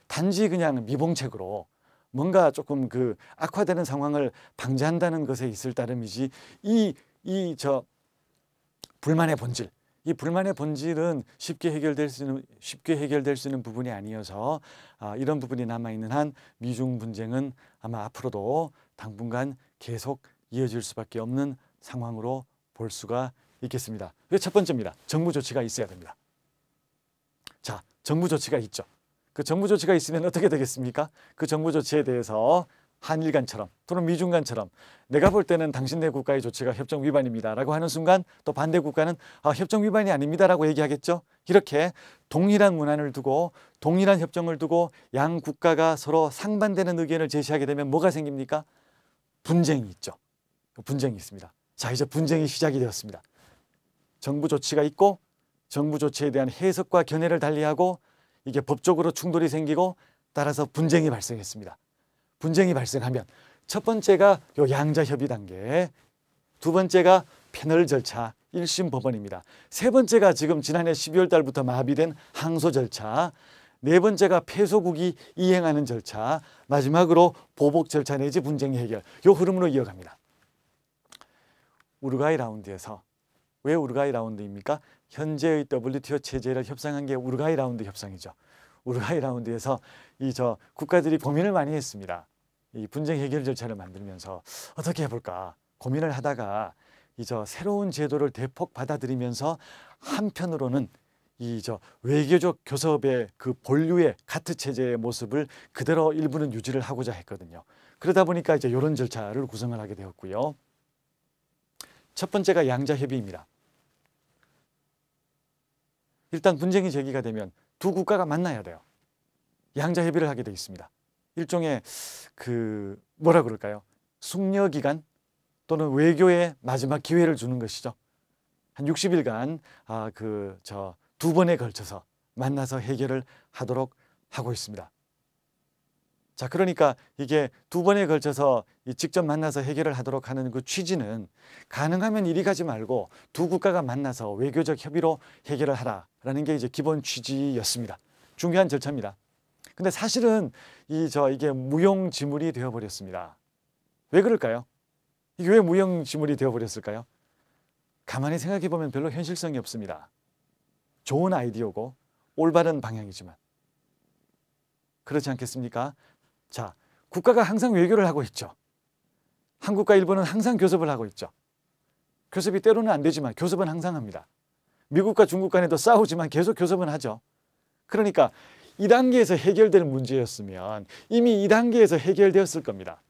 단지 그냥 미봉책으로 뭔가 조금 그 악화되는 상황을 방지한다는 것에 있을 따름이지 불만의 본질, 이 불만의 본질은 쉽게 해결될 수 있는 부분이 아니어서 이런 부분이 남아있는 한 미중 분쟁은 아마 앞으로도 당분간 계속 이어질 수밖에 없는 상황으로 볼 수가 있겠습니다. 그게 첫 번째입니다. 정부 조치가 있어야 됩니다. 자, 정부 조치가 있죠. 그 정부 조치가 있으면 어떻게 되겠습니까? 그 정부 조치에 대해서 한일 간처럼 또는 미중 간처럼 내가 볼 때는 당신네 국가의 조치가 협정 위반입니다 라고 하는 순간 또 반대 국가는 협정 위반이 아닙니다 라고 얘기하겠죠. 이렇게 동일한 문안을 두고 동일한 협정을 두고 양 국가가 서로 상반되는 의견을 제시하게 되면 뭐가 생깁니까? 분쟁이 있죠. 분쟁이 있습니다. 자, 이제 분쟁이 시작이 되었습니다. 정부 조치가 있고 정부 조치에 대한 해석과 견해를 달리하고 이게 법적으로 충돌이 생기고 따라서 분쟁이 발생했습니다. 분쟁이 발생하면 첫 번째가 요 양자 협의 단계, 두 번째가 패널 절차 1심 법원입니다. 세 번째가 지금 지난해 12월 달부터 마비된 항소 절차, 네 번째가 패소국이 이행하는 절차, 마지막으로 보복 절차 내지 분쟁 해결, 요 흐름으로 이어갑니다. 우루과이 라운드에서 왜 우루과이 라운드입니까? 현재의 WTO 체제를 협상한 게 우루과이 라운드 협상이죠. 우루과이 라운드에서 국가들이 고민을 많이 했습니다. 이 분쟁 해결 절차를 만들면서 어떻게 해볼까 고민을 하다가 새로운 제도를 대폭 받아들이면서 한편으로는 외교적 교섭의 그 본류의 가트 체제의 모습을 그대로 일부는 유지를 하고자 했거든요. 그러다 보니까 이런 절차를 구성을 하게 되었고요. 첫 번째가 양자 협의입니다. 일단 분쟁이 제기가 되면 두 국가가 만나야 돼요. 양자 협의를 하게 돼 있습니다. 일종의 뭐라 그럴까요? 숙려 기간 또는 외교의 마지막 기회를 주는 것이죠. 한 60일간 두 번에 걸쳐서 만나서 해결을 하도록 하고 있습니다. 자, 그러니까 이게 두 번에 걸쳐서 직접 만나서 해결을 하도록 하는 그 취지는 가능하면 이리 가지 말고 두 국가가 만나서 외교적 협의로 해결을 하라라는 게 기본 취지였습니다. 중요한 절차입니다. 근데 사실은 이게 무용지물이 되어버렸습니다. 왜 그럴까요? 이게 왜 무용지물이 되어버렸을까요? 가만히 생각해 보면 별로 현실성이 없습니다. 좋은 아이디어고 올바른 방향이지만 그렇지 않겠습니까? 자, 국가가 항상 외교를 하고 있죠. 한국과 일본은 항상 교섭을 하고 있죠. 교섭이 때로는 안 되지만 교섭은 항상 합니다. 미국과 중국 간에도 싸우지만 계속 교섭은 하죠. 그러니까 2단계에서 해결될 문제였으면 이미 2단계에서 해결되었을 겁니다.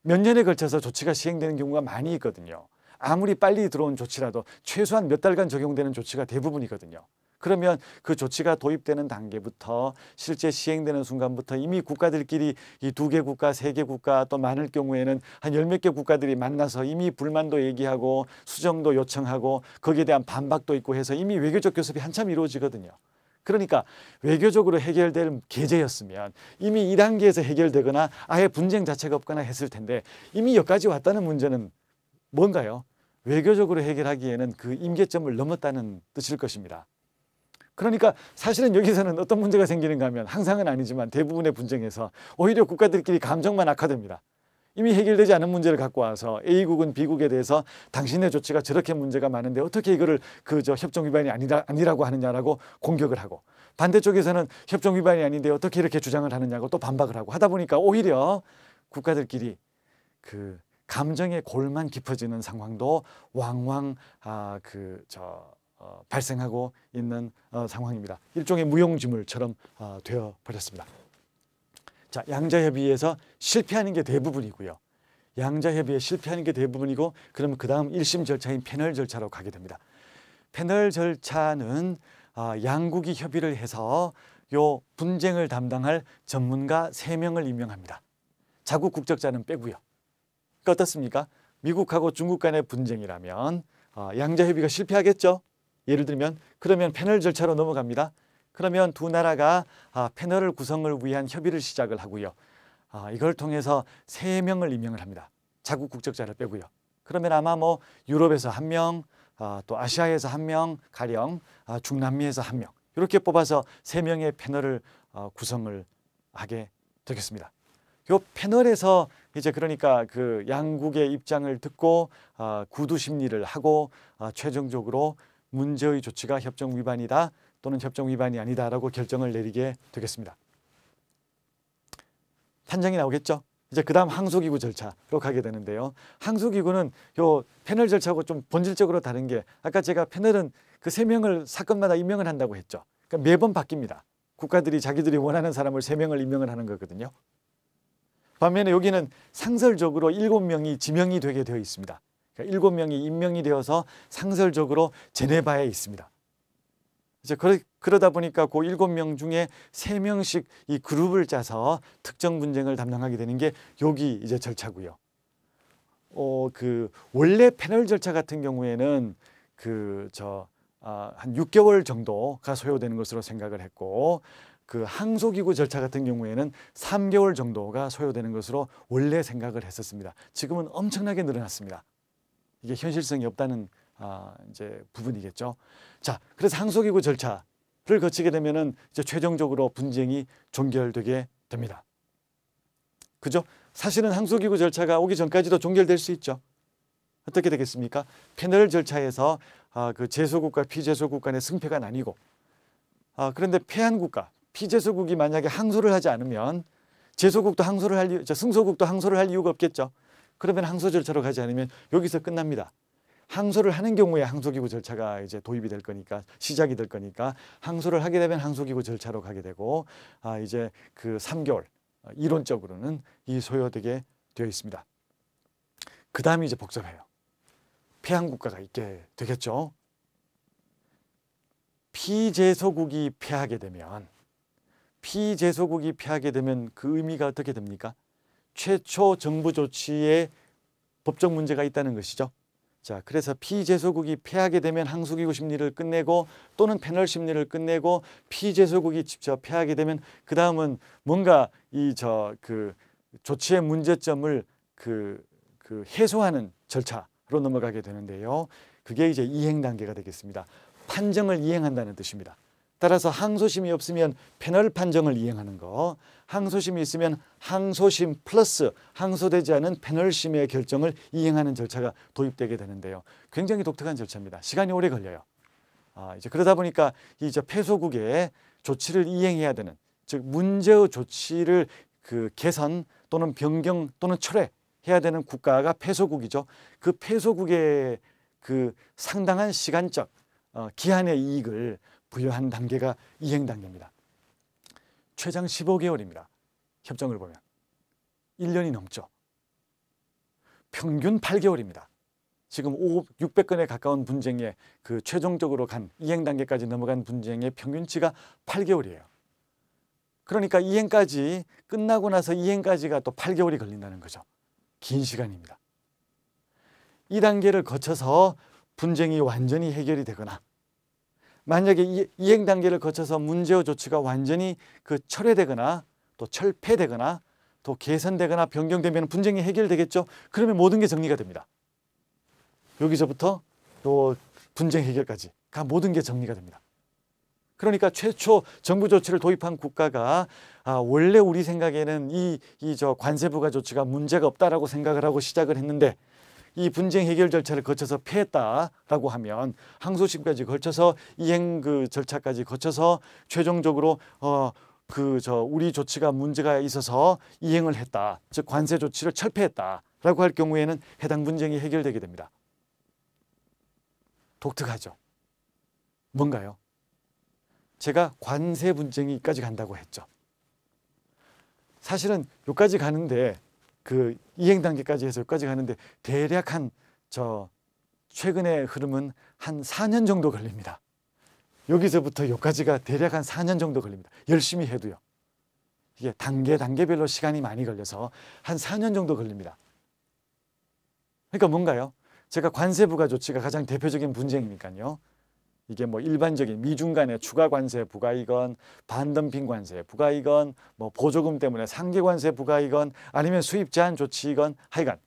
몇 년에 걸쳐서 조치가 시행되는 경우가 많이 있거든요. 아무리 빨리 들어온 조치라도 최소한 몇 달간 적용되는 조치가 대부분이거든요. 그러면 그 조치가 도입되는 단계부터 실제 시행되는 순간부터 이미 국가들끼리 이 2개 국가, 3개 국가 또 많을 경우에는 한 10몇 개 국가들이 만나서 이미 불만도 얘기하고 수정도 요청하고 거기에 대한 반박도 있고 해서 이미 외교적 교섭이 한참 이루어지거든요. 그러니까 외교적으로 해결될 계제였으면 이미 2단계에서 해결되거나 아예 분쟁 자체가 없거나 했을 텐데 이미 여기까지 왔다는 문제는 뭔가요? 외교적으로 해결하기에는 그 임계점을 넘었다는 뜻일 것입니다. 그러니까 사실은 여기서는 어떤 문제가 생기는가 하면 항상은 아니지만 대부분의 분쟁에서 오히려 국가들끼리 감정만 악화됩니다. 이미 해결되지 않은 문제를 갖고 와서 A국은 B국에 대해서 당신의 조치가 저렇게 문제가 많은데 어떻게 이거를 협정 위반이 아니라고 하느냐라고 공격을 하고 반대쪽에서는 협정 위반이 아닌데 어떻게 이렇게 주장을 하느냐고 또 반박을 하고 하다 보니까 오히려 국가들끼리 감정의 골만 깊어지는 상황도 왕왕 발생하고 있는 상황입니다. 일종의 무용지물처럼 되어버렸습니다. 자, 양자협의에서 실패하는 게 대부분이고요. 양자협의에 실패하는 게 대부분이고 그러면 그 다음 1심 절차인 패널 절차로 가게 됩니다. 패널 절차는 양국이 협의를 해서 요 분쟁을 담당할 전문가 3명을 임명합니다. 자국 국적자는 빼고요. 그러니까 어떻습니까? 미국하고 중국 간의 분쟁이라면 양자협의가 실패하겠죠. 예를 들면 그러면 패널 절차로 넘어갑니다. 그러면 두 나라가 패널을 구성을 위한 협의를 시작을 하고요. 이걸 통해서 3명을 임명을 합니다. 자국 국적자를 빼고요. 그러면 아마 뭐 유럽에서 1명, 또 아시아에서 1명 가령, 중남미에서 1명 이렇게 뽑아서 3명의 패널을 구성을 하게 되겠습니다. 요 패널에서 이제 그러니까 그 양국의 입장을 듣고 구두 심리를 하고 최종적으로 문제의 조치가 협정 위반이다 또는 협정 위반이 아니다라고 결정을 내리게 되겠습니다. 판정이 나오겠죠. 이제 그 다음 항소기구 절차로 가게 되는데요. 항소기구는 요 패널 절차하고 좀 본질적으로 다른 게 아까 제가 패널은 그 3명을 사건마다 임명을 한다고 했죠. 그러니까 매번 바뀝니다. 국가들이 자기들이 원하는 사람을 3명을 임명을 하는 거거든요. 반면에 여기는 상설적으로 7명이 지명이 되게 되어 있습니다. 그러니까 7명이 임명이 되어서 상설적으로 제네바에 있습니다. 이제 그러다 보니까 그 7명 중에 3명씩 이 그룹을 짜서 특정 분쟁을 담당하게 되는 게 여기 이제 절차고요. 그 원래 패널 절차 같은 경우에는 한 6개월 정도가 소요되는 것으로 생각을 했고, 그 항소기구 절차 같은 경우에는 3개월 정도가 소요되는 것으로 원래 생각을 했었습니다. 지금은 엄청나게 늘어났습니다. 이게 현실성이 없다는 이제 부분이겠죠. 자, 그래서 항소기구 절차를 거치게 되면은 이제 최종적으로 분쟁이 종결되게 됩니다. 그죠? 사실은 항소기구 절차가 오기 전까지도 종결될 수 있죠. 어떻게 되겠습니까? 패널 절차에서 그 제소국과 피제소국 간의 승패가 나뉘고, 그런데 패한 국가, 피제소국이 만약에 항소를 하지 않으면 제소국도 승소국도 항소를 할 이유가 없겠죠. 그러면 항소 절차로 가지 않으면 여기서 끝납니다. 항소를 하는 경우에 항소기구 절차가 이제 도입이 될 거니까, 시작이 될 거니까 항소를 하게 되면 항소기구 절차로 가게 되고, 이제 그 3개월 이론적으로는 이 소요되게 되어 있습니다. 그 다음이 이제 복잡해요. 패한 국가가 있게 되겠죠. 피제소국이 패하게 되면 그 의미가 어떻게 됩니까? 최초 정부 조치에 법적 문제가 있다는 것이죠. 자, 그래서 피제소국이 패하게 되면 항소기구 심리를 끝내고 또는 패널 심리를 끝내고 피제소국이 직접 패하게 되면 그 다음은 뭔가 그 조치의 문제점을 해소하는 절차로 넘어가게 되는데요. 그게 이제 이행 단계가 되겠습니다. 판정을 이행한다는 뜻입니다. 따라서 항소심이 없으면 패널 판정을 이행하는 거, 항소심이 있으면 항소심 플러스 항소되지 않은 패널심의 결정을 이행하는 절차가 도입되게 되는데요. 굉장히 독특한 절차입니다. 시간이 오래 걸려요. 이제 그러다 보니까 이제 패소국의 조치를 이행해야 되는, 즉 문제의 조치를 개선 또는 변경 또는 철회해야 되는 국가가 패소국이죠. 그 패소국의 그 상당한 시간적 기한의 이익을 부여한 단계가 이행 단계입니다. 최장 15개월입니다. 협정을 보면 1년이 넘죠. 평균 8개월입니다. 지금 600건에 가까운 분쟁에 그 최종적으로 이행 단계까지 넘어간 분쟁의 평균치가 8개월이에요. 그러니까 이행까지 끝나고 나서 이행까지가 또 8개월이 걸린다는 거죠. 긴 시간입니다. 이 단계를 거쳐서 분쟁이 완전히 해결이 되거나, 만약에 이행 단계를 거쳐서 문제의 조치가 완전히 철회되거나 또 철폐되거나 또 개선되거나 변경되면 분쟁이 해결되겠죠. 그러면 모든 게 정리가 됩니다. 여기서부터 또 분쟁 해결까지가 모든 게 정리가 됩니다. 그러니까 최초 정부 조치를 도입한 국가가 원래 우리 생각에는 저 관세 부과 조치가 문제가 없다라고 생각을 하고 시작을 했는데, 이 분쟁 해결 절차를 거쳐서 패했다라고 하면 항소심까지 거쳐서 이행 절차까지 거쳐서 최종적으로 우리 조치가 문제가 있어서 이행을 했다, 즉 관세 조치를 철폐했다라고 할 경우에는 해당 분쟁이 해결되게 됩니다. 독특하죠. 뭔가요? 제가 관세 분쟁이까지 간다고 했죠. 사실은 여기까지 가는데 이행 단계까지 해서 여기까지 가는데 대략 최근의 흐름은 한 4년 정도 걸립니다. 여기서부터 여기까지가 대략 한 4년 정도 걸립니다. 열심히 해도요. 이게 단계별로 시간이 많이 걸려서 한 4년 정도 걸립니다. 그러니까 뭔가요? 제가 관세 부과 조치가 가장 대표적인 분쟁이니까요. 이게 뭐 일반적인 미중 간의 추가 관세 부과이건 반덤핑 관세 부과이건 뭐 보조금 때문에 상계 관세 부과이건 아니면 수입 제한 조치이건 하여간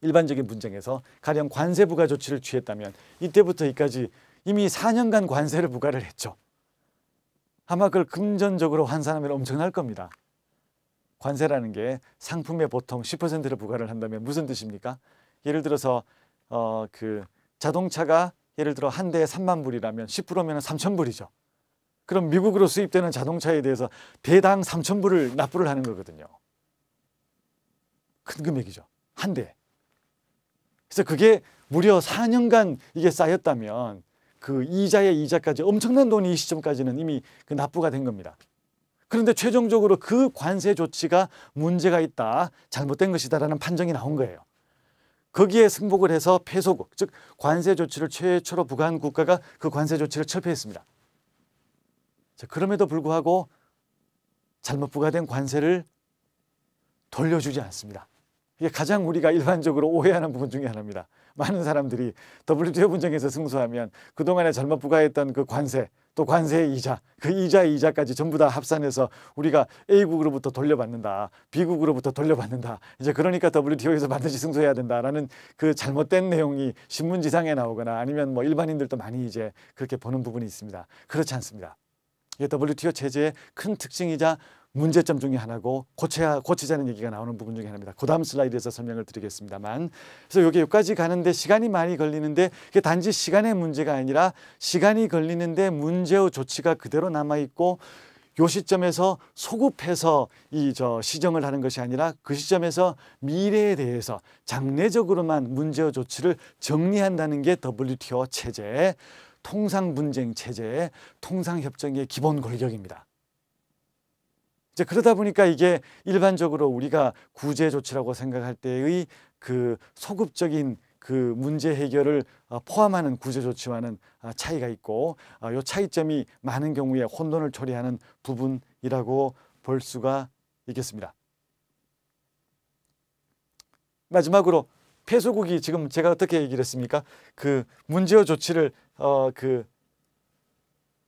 일반적인 분쟁에서 가령 관세 부과 조치를 취했다면 이때부터 여기까지 이미 4년간 관세를 부과를 했죠. 아마 그걸 금전적으로 환산하면 엄청날 겁니다. 관세라는 게 상품에 보통 10%를 부과를 한다면 무슨 뜻입니까? 예를 들어서 그 자동차가 예를 들어 한 대에 3만 불이라면 10%면 3천 불이죠. 그럼 미국으로 수입되는 자동차에 대해서 대당 3천 불을 납부를 하는 거거든요. 큰 금액이죠. 한 대. 그래서 그게 무려 4년간 이게 쌓였다면 그 이자의 이자까지 엄청난 돈이 이 시점까지는 이미 그 납부가 된 겁니다. 그런데 최종적으로 그 관세 조치가 문제가 있다, 잘못된 것이다라는 판정이 나온 거예요. 거기에 승복을 해서 패소국, 즉 관세 조치를 최초로 부과한 국가가 그 관세 조치를 철폐했습니다. 자, 그럼에도 불구하고 잘못 부과된 관세를 돌려주지 않습니다. 이게 가장 우리가 일반적으로 오해하는 부분 중에 하나입니다. 많은 사람들이 WTO 분쟁에서 승소하면 그동안에 잘못 부과했던 그 관세, 또 관세의 이자, 그 이자의 이자까지 전부 다 합산해서 우리가 A국으로부터 돌려받는다, B국으로부터 돌려받는다. 이제 그러니까 WTO에서 반드시 승소해야 된다라는 그 잘못된 내용이 신문지상에 나오거나 아니면 뭐 일반인들도 많이 이제 그렇게 보는 부분이 있습니다. 그렇지 않습니다. 이게 WTO 체제의 큰 특징이자 문제점 중에 하나고 고치자는 얘기가 나오는 부분 중에 하나입니다. 그 다음 슬라이드에서 설명을 드리겠습니다만, 그래서 여기까지 가는데 시간이 많이 걸리는데 그게 단지 시간의 문제가 아니라 시간이 걸리는데 문제의 조치가 그대로 남아있고 요 시점에서 소급해서 시정을 하는 것이 아니라 그 시점에서 미래에 대해서 장래적으로만 문제의 조치를 정리한다는 게 WTO 체제의 통상분쟁 체제의 통상협정의 기본 골격입니다. 이제 그러다 보니까 이게 일반적으로 우리가 구제 조치라고 생각할 때의 그 소급적인 그 문제 해결을 포함하는 구제 조치와는 차이가 있고, 이 차이점이 많은 경우에 혼돈을 초래하는 부분이라고 볼 수가 있겠습니다. 마지막으로 패소국이 지금 제가 어떻게 얘기를 했습니까? 그 문제의 조치를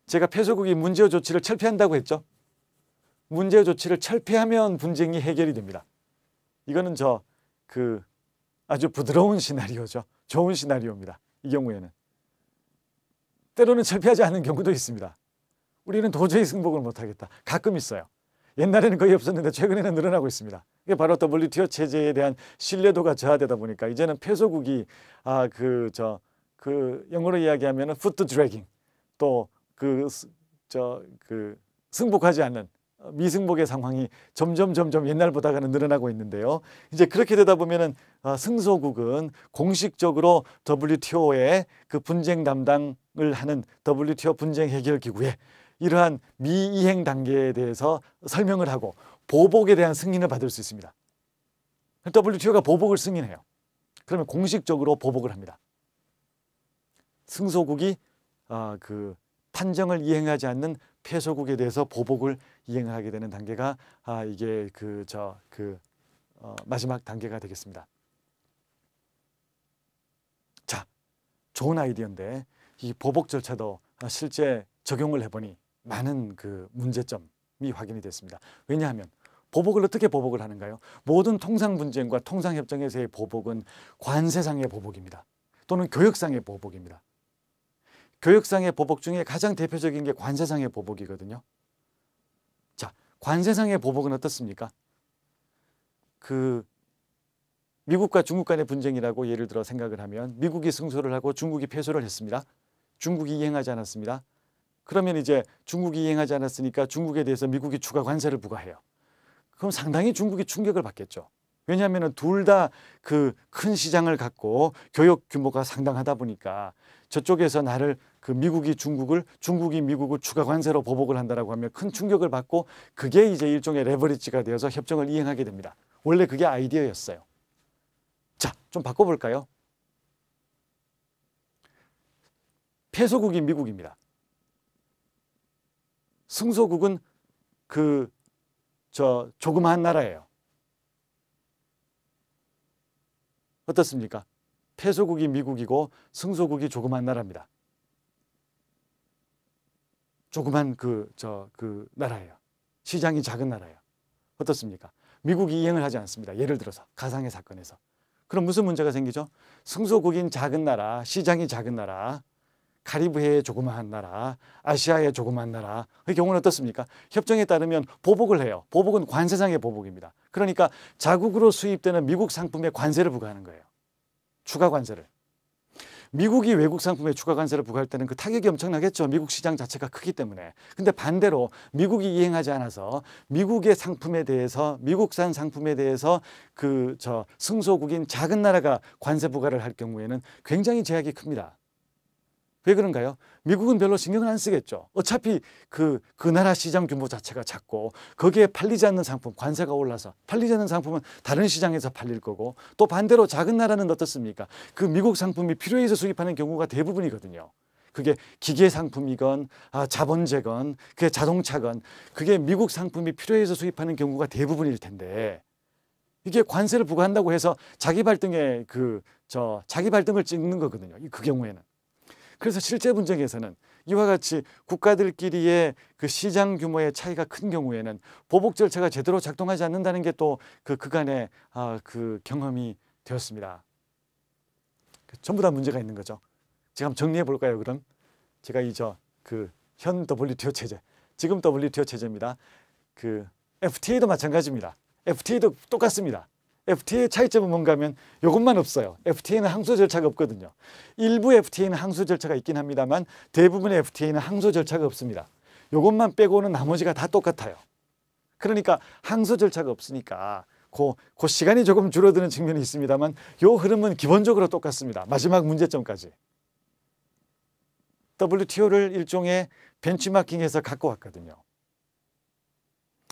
제가 패소국이 문제의 조치를 철폐한다고 했죠. 문제의 조치를 철폐하면 분쟁이 해결이 됩니다. 이거는 아주 부드러운 시나리오죠. 좋은 시나리오입니다. 이 경우에는. 때로는 철폐하지 않는 경우도 있습니다. 우리는 도저히 승복을 못하겠다. 가끔 있어요. 옛날에는 거의 없었는데 최근에는 늘어나고 있습니다. 이게 바로 WTO 체제에 대한 신뢰도가 저하되다 보니까 이제는 패소국이 영어로 이야기하면 푸트 드래깅, 또 승복하지 않는 미승복의 상황이 점점 옛날보다는 늘어나고 있는데요. 이제 그렇게 되다 보면은 승소국은 공식적으로 WTO의 그 분쟁 담당을 하는 WTO 분쟁 해결 기구에 이러한 미이행 단계에 대해서 설명을 하고 보복에 대한 승인을 받을 수 있습니다. WTO가 보복을 승인해요. 그러면 공식적으로 보복을 합니다. 승소국이 판정을 이행하지 않는 패소국에 대해서 보복을 이행하게 되는 단계가 이게 마지막 단계가 되겠습니다. 자, 좋은 아이디어인데 이 보복 절차도 실제 적용을 해보니 많은 그 문제점이 확인이 됐습니다. 왜냐하면 보복을 어떻게 보복을 하는가요? 모든 통상분쟁과 통상협정에서의 보복은 관세상의 보복입니다. 또는 교역상의 보복입니다. 교역상의 보복 중에 가장 대표적인 게 관세상의 보복이거든요. 자, 관세상의 보복은 어떻습니까? 미국과 중국 간의 분쟁이라고 예를 들어 생각을 하면 미국이 승소를 하고 중국이 패소를 했습니다. 중국이 이행하지 않았습니다. 그러면 이제 중국이 이행하지 않았으니까 중국에 대해서 미국이 추가 관세를 부과해요. 그럼 상당히 중국이 충격을 받겠죠. 왜냐하면 둘 다 그 큰 시장을 갖고 교역 규모가 상당하다 보니까 저쪽에서 미국이 중국을, 중국이 미국을 추가 관세로 보복을 한다라고 하면 큰 충격을 받고 그게 이제 일종의 레버리지가 되어서 협정을 이행하게 됩니다. 원래 그게 아이디어였어요. 자, 좀 바꿔볼까요? 패소국이 미국입니다. 승소국은 조그마한 나라예요. 어떻습니까? 패소국이 미국이고 승소국이 조그만 나라입니다. 조그만 나라예요. 시장이 작은 나라예요. 어떻습니까? 미국이 이행을 하지 않습니다. 예를 들어서 가상의 사건에서. 그럼 무슨 문제가 생기죠? 승소국인 작은 나라, 시장이 작은 나라, 카리브해의 조그마한 나라, 아시아의 조그마한 나라, 그 경우는 어떻습니까? 협정에 따르면 보복을 해요. 보복은 관세상의 보복입니다. 그러니까 자국으로 수입되는 미국 상품에 관세를 부과하는 거예요. 추가 관세를. 미국이 외국 상품에 추가 관세를 부과할 때는 그 타격이 엄청나겠죠. 미국 시장 자체가 크기 때문에. 근데 반대로 미국이 이행하지 않아서 미국의 상품에 대해서, 미국산 상품에 대해서 승소국인 작은 나라가 관세 부과를 할 경우에는 굉장히 제약이 큽니다. 왜 그런가요? 미국은 별로 신경을 안 쓰겠죠. 어차피 그 나라 시장 규모 자체가 작고 거기에 팔리지 않는 상품, 관세가 올라서 팔리지 않는 상품은 다른 시장에서 팔릴 거고, 또 반대로 작은 나라는 어떻습니까? 그 미국 상품이 필요해서 수입하는 경우가 대부분이거든요. 그게 기계 상품이건 자본재건, 그게 자동차건, 그게 미국 상품이 필요해서 수입하는 경우가 대부분일 텐데, 이게 관세를 부과한다고 해서 자기 발등에 자기 발등을 찍는 거거든요. 그 경우에는. 그래서 실제 분쟁에서는 이와 같이 국가들끼리의 그 시장 규모의 차이가 큰 경우에는 보복 절차가 제대로 작동하지 않는다는 게 또 그간의 그 경험이 되었습니다. 전부 다 문제가 있는 거죠. 제가 한번 정리해 볼까요? 그럼 제가 현 WTO 체제, 지금 WTO 체제입니다. FTA도 마찬가지입니다. FTA도 똑같습니다. FTA의 차이점은 뭔가 하면 이것만 없어요. FTA는 항소 절차가 없거든요. 일부 FTA는 항소 절차가 있긴 합니다만 대부분의 FTA는 항소 절차가 없습니다. 이것만 빼고는 나머지가 다 똑같아요. 그러니까 항소 절차가 없으니까 그 시간이 조금 줄어드는 측면이 있습니다만 이 흐름은 기본적으로 똑같습니다. 마지막 문제점까지. WTO를 일종의 벤치마킹해서 갖고 왔거든요.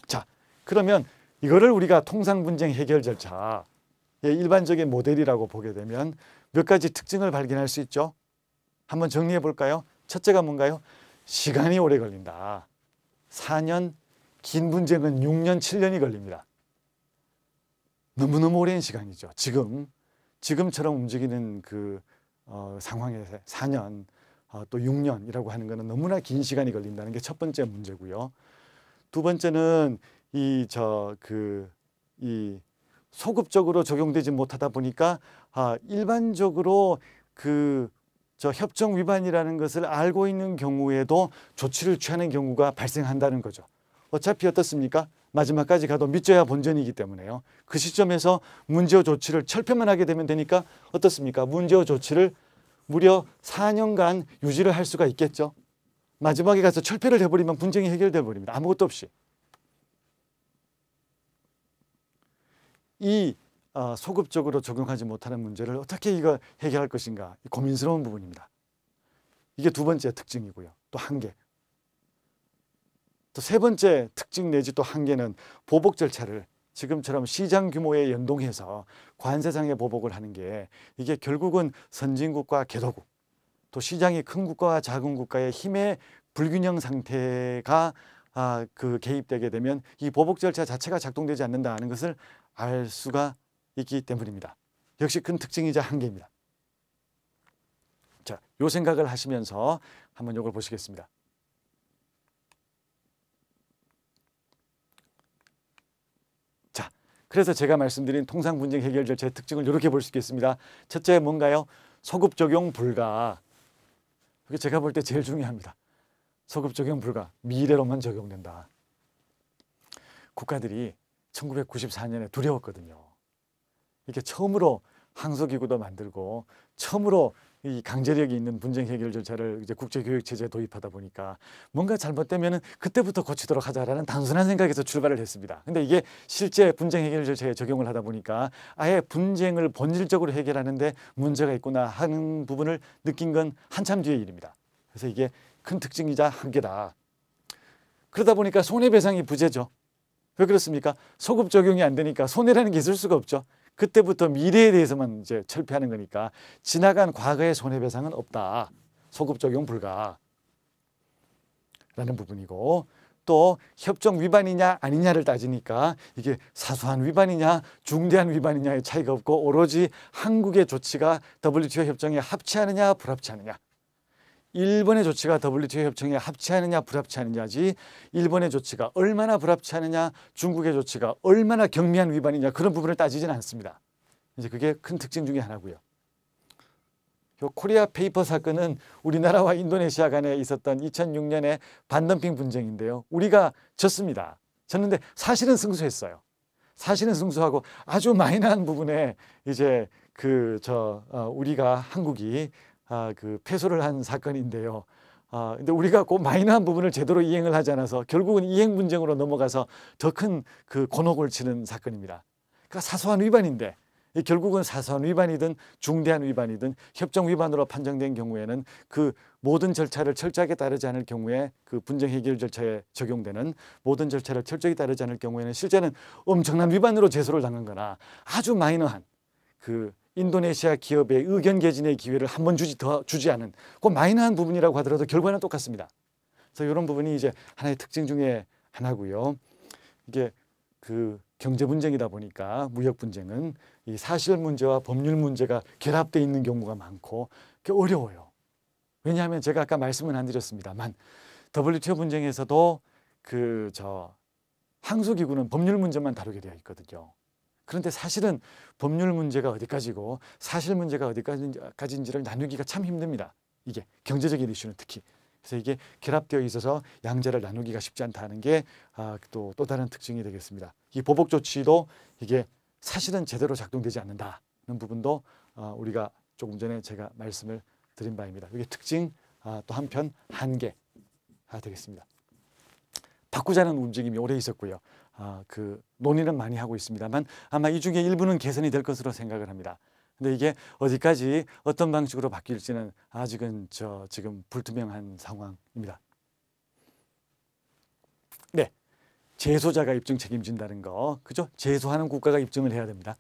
자, 그러면 이거를 우리가 통상분쟁 해결 절차의 일반적인 모델이라고 보게 되면 몇 가지 특징을 발견할 수 있죠. 한번 정리해 볼까요? 첫째가 뭔가요? 시간이 오래 걸린다. 4년, 긴 분쟁은 6년, 7년이 걸립니다. 너무너무 오랜 시간이죠. 지금처럼 움직이는 상황에서 4년, 또 6년이라고 하는 것은 너무나 긴 시간이 걸린다는 게 첫 번째 문제고요. 두 번째는 소급적으로 적용되지 못하다 보니까 일반적으로 협정 위반이라는 것을 알고 있는 경우에도 조치를 취하는 경우가 발생한다는 거죠. 어차피 어떻습니까? 마지막까지 가도 믿져야 본전이기 때문에요. 그 시점에서 문제의 조치를 철폐만 하게 되면 되니까 어떻습니까? 문제의 조치를 무려 4년간 유지를 할 수가 있겠죠. 마지막에 가서 철폐를 해버리면 분쟁이 해결돼 버립니다. 아무것도 없이. 소급적으로 적용하지 못하는 문제를 어떻게 이거 해결할 것인가 고민스러운 부분입니다. 이게 두 번째 특징이고요. 또 한계. 또 세 번째 특징 내지 또 한계는 보복 절차를 지금처럼 시장 규모에 연동해서 관세상의 보복을 하는 게 이게 결국은 선진국과 개도국, 또 시장이 큰 국가와 작은 국가의 힘의 불균형 상태가 개입되게 되면 이 보복 절차 자체가 작동되지 않는다는 것을 알 수가 있기 때문입니다. 역시 큰 특징이자 한계입니다. 자, 요 생각을 하시면서 한번 이걸 보시겠습니다. 자, 그래서 제가 말씀드린 통상분쟁 해결 절차의 특징을 이렇게 볼 수 있겠습니다. 첫째 뭔가요? 소급 적용 불가. 이게 제가 볼 때 제일 중요합니다. 소급 적용 불가. 미래로만 적용된다. 국가들이 1994년에 두려웠거든요. 이게 처음으로 항소기구도 만들고 처음으로 이 강제력이 있는 분쟁 해결 절차를 이제 국제교육체제에 도입하다 보니까 뭔가 잘못되면 그때부터 고치도록 하자라는 단순한 생각에서 출발을 했습니다. 근데 이게 실제 분쟁 해결 절차에 적용을 하다 보니까 아예 분쟁을 본질적으로 해결하는데 문제가 있구나 하는 부분을 느낀 건 한참 뒤의 일입니다. 그래서 이게 큰 특징이자 한계다. 그러다 보니까 손해배상이 부재죠. 왜 그렇습니까? 소급 적용이 안 되니까 손해라는 게 있을 수가 없죠. 그때부터 미래에 대해서만 이제 철폐하는 거니까 지나간 과거의 손해배상은 없다. 소급 적용 불가. 라는 부분이고, 또 협정 위반이냐 아니냐를 따지니까 이게 사소한 위반이냐 중대한 위반이냐의 차이가 없고 오로지 한국의 조치가 WTO 협정에 합치하느냐 불합치하느냐, 일본의 조치가 WTO 협정에 합치하느냐 불합치하느냐지 일본의 조치가 얼마나 불합치하느냐 중국의 조치가 얼마나 경미한 위반이냐 그런 부분을 따지지는 않습니다. 이제 그게 큰 특징 중에 하나고요. 요 코리아 페이퍼 사건은 우리나라와 인도네시아 간에 있었던 2006년의 반덤핑 분쟁인데요. 우리가 졌습니다. 졌는데 사실은 승소했어요. 사실은 승소하고 아주 마이너한 부분에 이제 우리가 한국이 그 패소를 한 사건인데요. 근데 우리가 그 마이너한 부분을 제대로 이행을 하지 않아서 결국은 이행 분쟁으로 넘어가서 더 큰 그 곤혹을 치는 사건입니다. 그러니까 사소한 위반인데 결국은 사소한 위반이든 중대한 위반이든 협정 위반으로 판정된 경우에는 그 모든 절차를 철저하게 따르지 않을 경우에 그 분쟁 해결 절차에 적용되는 모든 절차를 철저히 따르지 않을 경우에는 실제는 엄청난 위반으로 제소를 당한 거나 아주 마이너한 그 인도네시아 기업의 의견 개진의 기회를 한 번 주지 않은 그 마이너한 부분이라고 하더라도 결과는 똑같습니다. 그래서 이런 부분이 이제 하나의 특징 중에 하나고요. 이게 그 경제 분쟁이다 보니까 무역 분쟁은 이 사실 문제와 법률 문제가 결합되어 있는 경우가 많고 어려워요. 왜냐하면 제가 아까 말씀은 안 드렸습니다만 WTO 분쟁에서도 항소기구는 법률 문제만 다루게 되어 있거든요. 그런데 사실은 법률 문제가 어디까지고 사실 문제가 어디까지인지를 나누기가 참 힘듭니다. 이게 경제적인 이슈는 특히. 그래서 이게 결합되어 있어서 양자를 나누기가 쉽지 않다는 게 또 다른 특징이 되겠습니다. 이 보복 조치도 이게 사실은 제대로 작동되지 않는다는 부분도 우리가 조금 전에 제가 말씀을 드린 바입니다. 이게 특징 또 한편 한계가 되겠습니다. 바꾸자는 움직임이 오래 있었고요. 그 논의는 많이 하고 있습니다만 아마 이 중에 일부는 개선이 될 것으로 생각을 합니다. 근데 이게 어디까지 어떤 방식으로 바뀔지는 아직은 지금 불투명한 상황입니다. 네, 제소자가 입증 책임진다는 거, 그죠? 제소하는 국가가 입증을 해야 됩니다.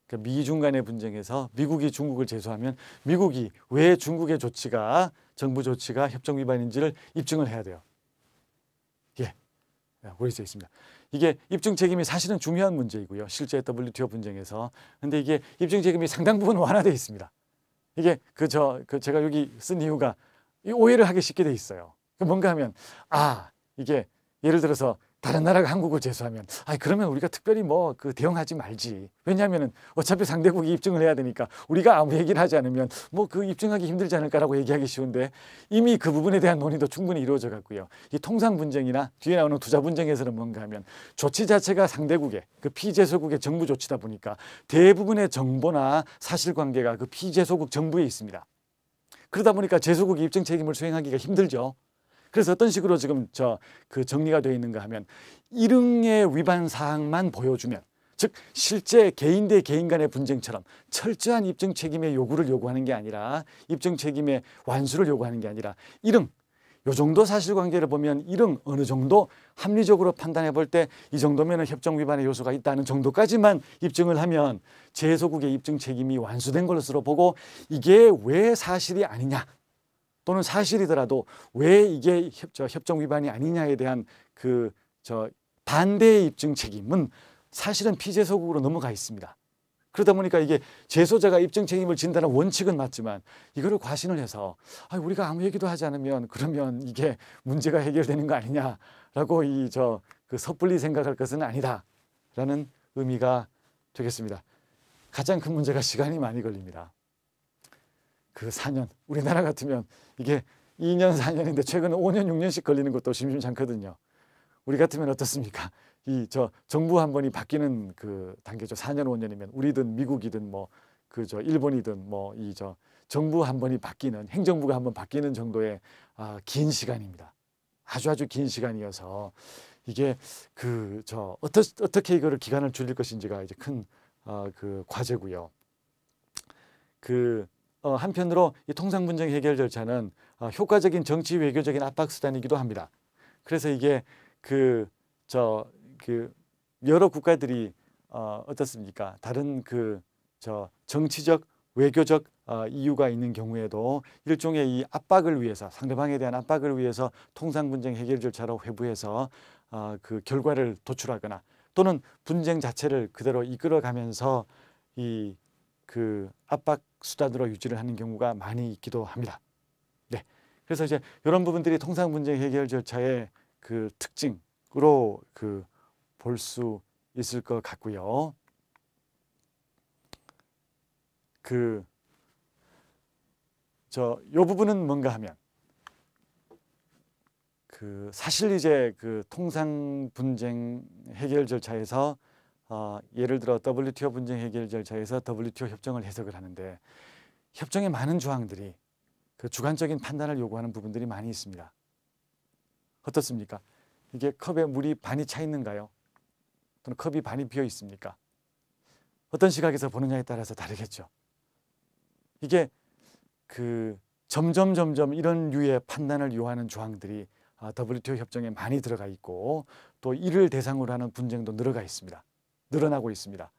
그러니까 미중 간의 분쟁에서 미국이 중국을 제소하면 미국이 왜 중국의 조치가 정부 조치가 협정 위반인지를 입증을 해야 돼요. 예, 오래 써 있습니다. 이게 입증 책임이 사실은 중요한 문제이고요. 실제 WTO 분쟁에서. 근데 이게 입증 책임이 상당 부분 완화되어 있습니다. 이게 제가 여기 쓴 이유가 오해를 하기 쉽게 돼 있어요. 뭔가 하면 이게 예를 들어서 다른 나라가 한국을 제소하면 그러면 우리가 특별히 대응하지 말지. 왜냐하면 어차피 상대국이 입증을 해야 되니까 우리가 아무 얘기를 하지 않으면 입증하기 힘들지 않을까라고 얘기하기 쉬운데 이미 그 부분에 대한 논의도 충분히 이루어져 갔고요. 이 통상 분쟁이나 뒤에 나오는 투자 분쟁에서는 뭔가 하면 조치 자체가 상대국의 그 피제소국의 정부 조치다 보니까 대부분의 정보나 사실관계가 그 피제소국 정부에 있습니다. 그러다 보니까 제소국이 입증 책임을 수행하기가 힘들죠. 그래서 어떤 식으로 지금 정리가 되어 있는가 하면 일흥의 위반 사항만 보여주면, 즉 실제 개인 대 개인 간의 분쟁처럼 철저한 입증 책임의 요구를 요구하는 게 아니라 입증 책임의 완수를 요구하는 게 아니라 일흥, 요 정도 사실관계를 보면 일흥 어느 정도 합리적으로 판단해 볼 때 이 정도면 협정 위반의 요소가 있다는 정도까지만 입증을 하면 제소국의 입증 책임이 완수된 것으로 보고 이게 왜 사실이 아니냐 또는 사실이더라도 왜 이게 협정 위반이 아니냐에 대한 반대의 입증 책임은 사실은 피제소국으로 넘어가 있습니다. 그러다 보니까 이게 제소자가 입증 책임을 진다는 원칙은 맞지만 이거를 과신을 해서 우리가 아무 얘기도 하지 않으면 그러면 이게 문제가 해결되는 거 아니냐라고 섣불리 생각할 것은 아니다라는 의미가 되겠습니다. 가장 큰 문제가 시간이 많이 걸립니다. 그 4년, 우리나라 같으면 이게 2년, 4년인데 최근 5년, 6년씩 걸리는 것도 심심치 않거든요. 우리 같으면 어떻습니까? 정부 한 번이 바뀌는 그 단계죠. 4년, 5년이면 우리든 미국이든 일본이든 정부 한 번이 바뀌는, 행정부가 한 번 바뀌는 정도의 긴 시간입니다. 아주 긴 시간이어서 이게 어떻게 이거를 기간을 줄일 것인지가 이제 큰 과제고요. 한편으로 이 통상 분쟁 해결 절차는 효과적인 정치 외교적인 압박 수단이기도 합니다. 그래서 이게 여러 국가들이 어떻습니까? 다른 정치적 외교적 이유가 있는 경우에도 일종의 이 압박을 위해서 상대방에 대한 압박을 위해서 통상 분쟁 해결 절차로 회부해서 그 결과를 도출하거나 또는 분쟁 자체를 그대로 이끌어가면서 압박 수단으로 유지를 하는 경우가 많이 있기도 합니다. 네, 그래서 이제 이런 부분들이 통상 분쟁 해결 절차의 그 특징으로 볼 수 있을 것 같고요. 요 부분은 뭔가 하면 사실 이제 통상 분쟁 해결 절차에서 예를 들어 WTO 분쟁 해결 절차에서 WTO 협정을 해석을 하는데 협정의 많은 조항들이 주관적인 판단을 요구하는 부분들이 많이 있습니다. 어떻습니까? 이게 컵에 물이 반이 차 있는가요? 또는 컵이 반이 비어 있습니까? 어떤 시각에서 보느냐에 따라서 다르겠죠. 이게 점점 이런 류의 판단을 요하는 조항들이 WTO 협정에 많이 들어가 있고 또 이를 대상으로 하는 분쟁도 늘어나고 있습니다.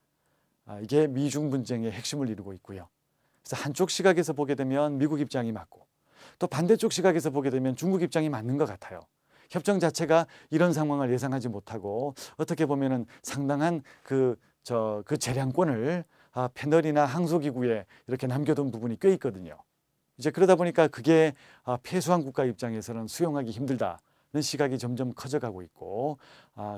이게 미중 분쟁의 핵심을 이루고 있고요. 그래서 한쪽 시각에서 보게 되면 미국 입장이 맞고 또 반대쪽 시각에서 보게 되면 중국 입장이 맞는 것 같아요. 협정 자체가 이런 상황을 예상하지 못하고 어떻게 보면은 상당한 재량권을 패널이나 항소기구에 이렇게 남겨둔 부분이 꽤 있거든요. 이제 그러다 보니까 그게 패소한 국가 입장에서는 수용하기 힘들다는 시각이 점점 커져가고 있고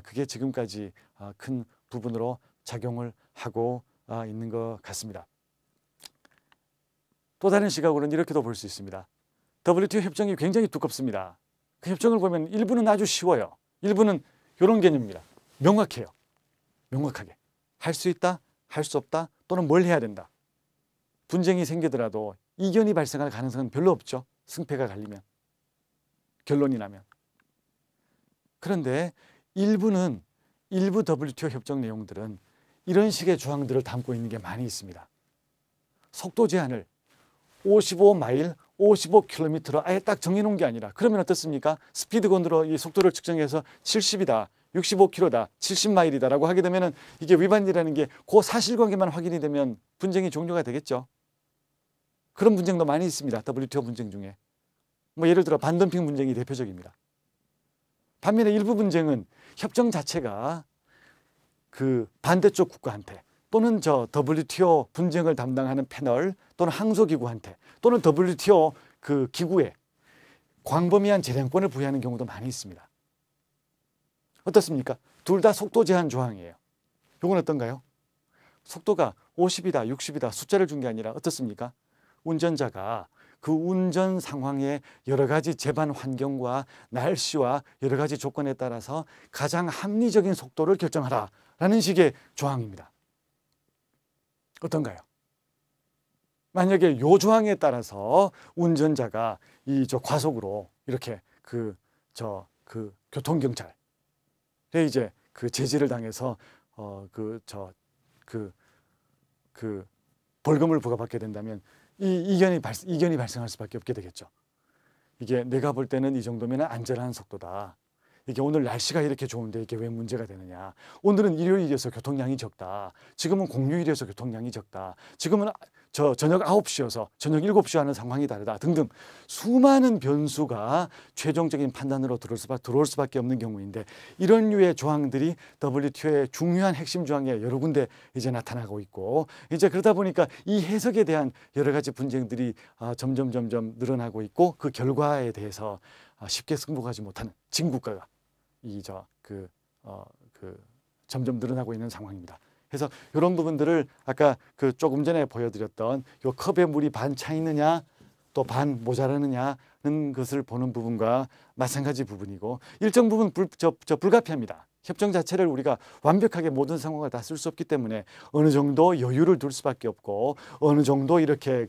그게 지금까지 큰 부분으로 작용을 하고 있는 것 같습니다. 또 다른 시각으로는 이렇게도 볼 수 있습니다. WTO 협정이 굉장히 두껍습니다. 그 협정을 보면 일부는 아주 쉬워요. 일부는 이런 개념입니다. 명확해요. 명확하게. 할 수 있다, 할 수 없다, 또는 뭘 해야 된다. 분쟁이 생기더라도 이견이 발생할 가능성은 별로 없죠. 승패가 갈리면. 결론이 나면. 그런데 일부 WTO 협정 내용들은 이런 식의 조항들을 담고 있는 게 많이 있습니다. 속도 제한을 55마일, 55km로 아예 딱 정해놓은 게 아니라 그러면 어떻습니까? 스피드건으로 이 속도를 측정해서 70이다, 65km다, 70마일이다라고 하게 되면 이게 위반이라는 게 그 사실관계만 확인이 되면 분쟁이 종료가 되겠죠. 그런 분쟁도 많이 있습니다. WTO 분쟁 중에. 예를 들어 반덤핑 분쟁이 대표적입니다. 반면에 일부 분쟁은 협정 자체가 반대쪽 국가한테 또는 WTO 분쟁을 담당하는 패널 또는 항소기구한테 또는 WTO 기구에 광범위한 재량권을 부여하는 경우도 많이 있습니다. 어떻습니까? 둘 다 속도 제한 조항이에요. 이건 어떤가요? 속도가 50이다, 60이다 숫자를 준 게 아니라 어떻습니까? 운전자가 그 운전 상황의 여러 가지 제반 환경과 날씨와 여러 가지 조건에 따라서 가장 합리적인 속도를 결정하라라는 식의 조항입니다. 어떤가요? 만약에 이 조항에 따라서 운전자가 과속으로 이렇게 교통경찰에 이제 제지를 당해서 벌금을 부과받게 된다면 이견이 발생할 수밖에 없게 되겠죠. 이게 내가 볼 때는 이 정도면 안전한 속도다. 이게 오늘 날씨가 이렇게 좋은데 이게 왜 문제가 되느냐. 오늘은 일요일이어서 교통량이 적다. 지금은 공휴일이어서 교통량이 적다. 지금은 저녁 9시여서 저녁 7시 하는 상황이 다르다 등등 수많은 변수가 최종적인 판단으로 들어올 수밖에 없는 경우인데 이런 류의 조항들이 WTO의 중요한 핵심 조항에 여러 군데 이제 나타나고 있고 이제 그러다 보니까 이 해석에 대한 여러 가지 분쟁들이 점점 늘어나고 있고 그 결과에 대해서 쉽게 승복하지 못하는 진국가가 점점 늘어나고 있는 상황입니다. 그래서 이런 부분들을 아까 조금 전에 보여드렸던 요 컵에 물이 반 차 있느냐 또 반 모자라느냐는 것을 보는 부분과 마찬가지 부분이고 일정 부분 불가피합니다. 협정 자체를 우리가 완벽하게 모든 상황을 다 쓸 수 없기 때문에 어느 정도 여유를 둘 수밖에 없고 어느 정도 이렇게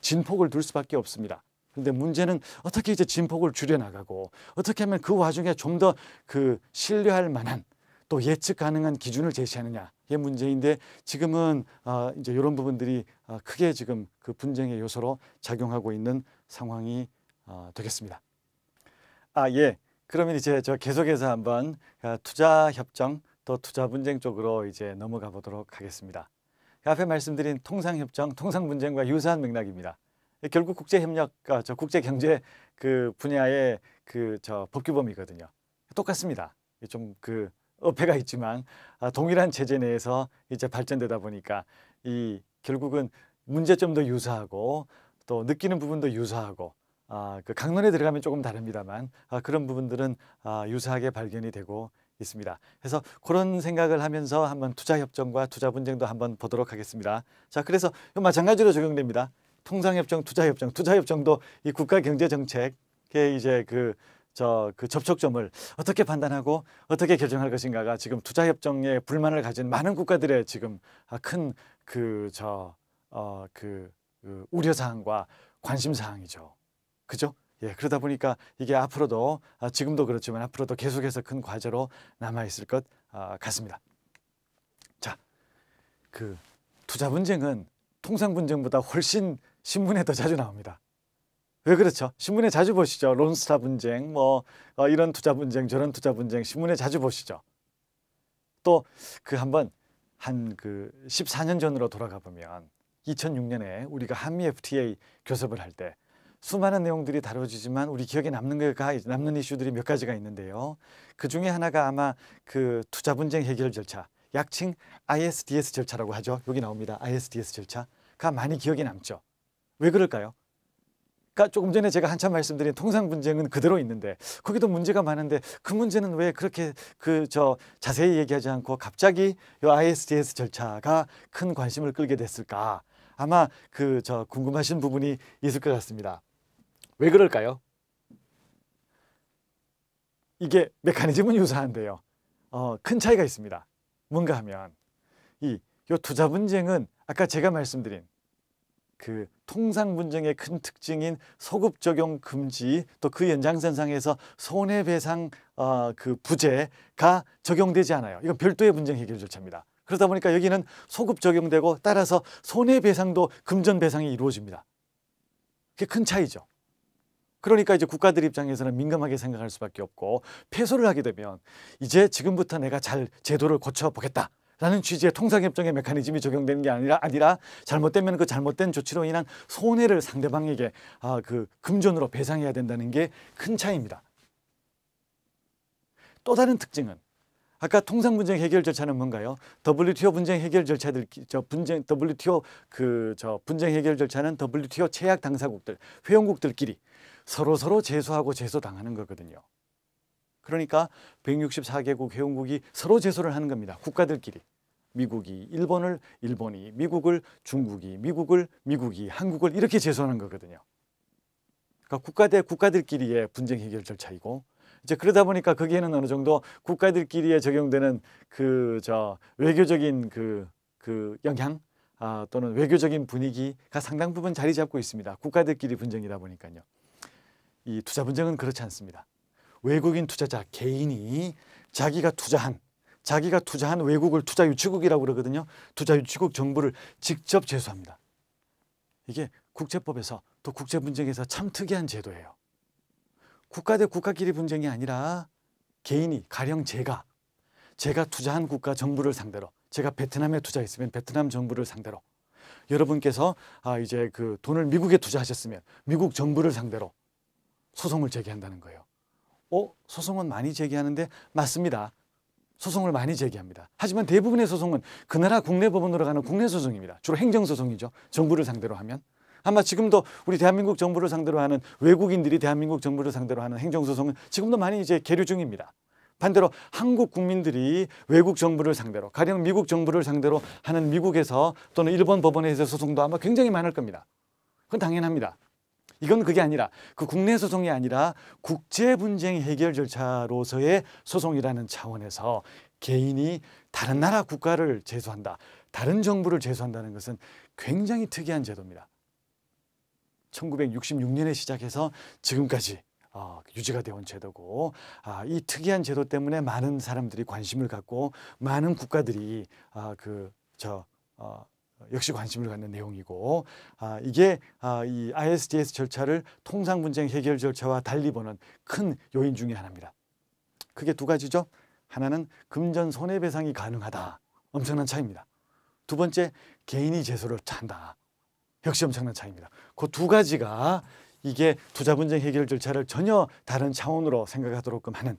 진폭을 둘 수밖에 없습니다. 그런데 문제는 어떻게 이제 진폭을 줄여나가고 어떻게 하면 그 와중에 좀 더 신뢰할 만한 또 예측 가능한 기준을 제시하느냐의 문제인데 지금은 이제 이런 부분들이 크게 지금 그 분쟁의 요소로 작용하고 있는 상황이 되겠습니다. 예. 그러면 이제 계속해서 한번 투자 협정 또 투자 분쟁 쪽으로 이제 넘어가 보도록 하겠습니다. 앞에 말씀드린 통상 협정, 통상 분쟁과 유사한 맥락입니다. 결국 국제 협력, 국제 경제 분야의 법규범이거든요. 똑같습니다. 좀 어폐가 있지만 동일한 체제 내에서 이제 발전되다 보니까 결국은 문제점도 유사하고 또 느끼는 부분도 유사하고 강론에 들어가면 조금 다릅니다만 그런 부분들은 유사하게 발견이 되고 있습니다. 그래서 그런 생각을 하면서 한번 투자협정과 투자분쟁도 한번 보도록 하겠습니다. 자, 그래서 마찬가지로 적용됩니다. 통상협정, 투자협정, 투자협정도 이 국가경제정책의 이제 그 접촉점을 어떻게 판단하고 어떻게 결정할 것인가가 지금 투자협정에 불만을 가진 많은 국가들의 지금 큰 우려사항과 관심사항이죠. 그죠? 예, 그러다 보니까 이게 앞으로도 지금도 그렇지만 앞으로도 계속해서 큰 과제로 남아있을 것 같습니다. 자, 그 투자 분쟁은 통상 분쟁보다 훨씬 신문에 더 자주 나옵니다. 왜 그렇죠? 신문에 자주 보시죠. 론스타 분쟁, 이런 투자 분쟁, 저런 투자 분쟁 신문에 자주 보시죠. 또 한번 14년 전으로 돌아가 보면 2006년에 우리가 한미 FTA 교섭을 할 때 수많은 내용들이 다뤄지지만 우리 기억에 남는 이슈들이 몇 가지가 있는데요. 그 중에 하나가 아마 그 투자 분쟁 해결 절차, 약칭 ISDS 절차라고 하죠. 여기 나옵니다. ISDS 절차가 많이 기억에 남죠. 왜 그럴까요? 그러니까 조금 전에 제가 한참 말씀드린 통상 분쟁은 그대로 있는데 거기도 문제가 많은데 그 문제는 왜 그렇게 자세히 얘기하지 않고 갑자기 이 ISDS 절차가 큰 관심을 끌게 됐을까? 아마 궁금하신 부분이 있을 것 같습니다. 왜 그럴까요? 이게 메커니즘은 유사한데요. 큰 차이가 있습니다. 뭔가 하면 이 투자 분쟁은 아까 제가 말씀드린 그 통상 분쟁의 큰 특징인 소급 적용 금지, 또 그 연장선상에서 손해배상 부재가 적용되지 않아요. 이건 별도의 분쟁 해결 절차입니다. 그러다 보니까 여기는 소급 적용되고 따라서 손해배상도 금전 배상이 이루어집니다. 그게 큰 차이죠. 그러니까 이제 국가들 입장에서는 민감하게 생각할 수밖에 없고, 패소를 하게 되면 이제 지금부터 내가 잘 제도를 고쳐보겠다 라는 취지의 통상협정의 메커니즘이 적용되는 게 아니라 잘못되면 그 잘못된 조치로 인한 손해를 상대방에게 금전으로 배상해야 된다는 게 큰 차이입니다. 또 다른 특징은 아까 통상 분쟁 해결 절차는 뭔가요? WTO 분쟁 해결 절차들, WTO 분쟁 해결 절차는 WTO 체약 당사국들, 회원국들끼리 서로 제소하고 제소당하는 거거든요. 그러니까 164개국 회원국이 서로 제소를 하는 겁니다. 국가들끼리. 미국이 일본이 미국을, 중국이 미국이 한국을 이렇게 제소하는 거거든요. 그러니까 국가 대 국가들끼리의 분쟁 해결 절차이고, 이제 그러다 보니까 거기에는 어느 정도 국가들끼리에 적용되는 외교적인 영향 또는 외교적인 분위기가 상당 부분 자리 잡고 있습니다. 국가들끼리 분쟁이다 보니까요. 이 투자 분쟁은 그렇지 않습니다. 외국인 투자자 개인이 자기가 투자한 외국을 투자 유치국이라고 그러거든요. 투자 유치국 정부를 직접 제소합니다. 이게 국제법에서 또 국제 분쟁에서 참 특이한 제도예요. 국가 대 국가끼리 분쟁이 아니라 개인이, 가령 제가 투자한 국가 정부를 상대로, 제가 베트남에 투자했으면 베트남 정부를 상대로, 여러분께서 이제 돈을 미국에 투자하셨으면 미국 정부를 상대로 소송을 제기한다는 거예요. 소송은 많이 제기하는데 맞습니다. 소송을 많이 제기합니다. 하지만 대부분의 소송은 그 나라 국내 법원으로 가는 국내 소송입니다. 주로 행정소송이죠. 정부를 상대로 하면. 아마 지금도 우리 대한민국 정부를 상대로 하는, 외국인들이 대한민국 정부를 상대로 하는 행정소송은 지금도 많이 이제 계류 중입니다. 반대로 한국 국민들이 외국 정부를 상대로, 가령 미국 정부를 상대로 하는 미국에서 또는 일본 법원에서 소송도 아마 굉장히 많을 겁니다. 그건 당연합니다. 이건 그게 아니라 국내 소송이 아니라 국제 분쟁 해결 절차로서의 소송이라는 차원에서 개인이 다른 나라 국가를 제소한다, 다른 정부를 제소한다는 것은 굉장히 특이한 제도입니다. 1966년에 시작해서 지금까지 유지가 되어 온 제도고, 이 특이한 제도 때문에 많은 사람들이 관심을 갖고 많은 국가들이 역시 관심을 갖는 내용이고, 이게 이 ISDS 절차를 통상 분쟁 해결 절차와 달리 보는 큰 요인 중에 하나입니다. 그게 두 가지죠. 하나는 금전 손해배상이 가능하다. 엄청난 차이입니다. 두 번째, 개인이 제소를 한다. 역시 엄청난 차이입니다. 그 두 가지가 이게 투자 분쟁 해결 절차를 전혀 다른 차원으로 생각하도록끔 하는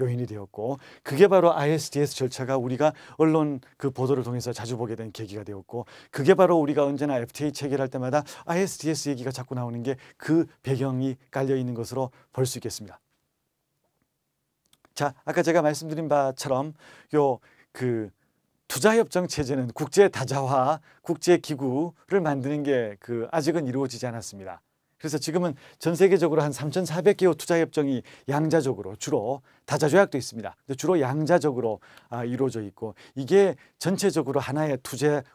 요인이 되었고, 그게 바로 ISDS 절차가 우리가 언론 보도를 통해서 자주 보게 된 계기가 되었고, 그게 바로 우리가 언제나 FTA 체결할 때마다 ISDS 얘기가 자꾸 나오는 게 그 배경이 깔려 있는 것으로 볼 수 있겠습니다. 자, 아까 제가 말씀드린 바처럼 요 그 투자협정 체제는 국제 다자화, 국제 기구를 만드는 게 아직은 이루어지지 않았습니다. 그래서 지금은 전 세계적으로 한 3,400개의 투자협정이 양자적으로 주로 다자조약도 있습니다. 근데 주로 양자적으로 이루어져 있고 이게 전체적으로 하나의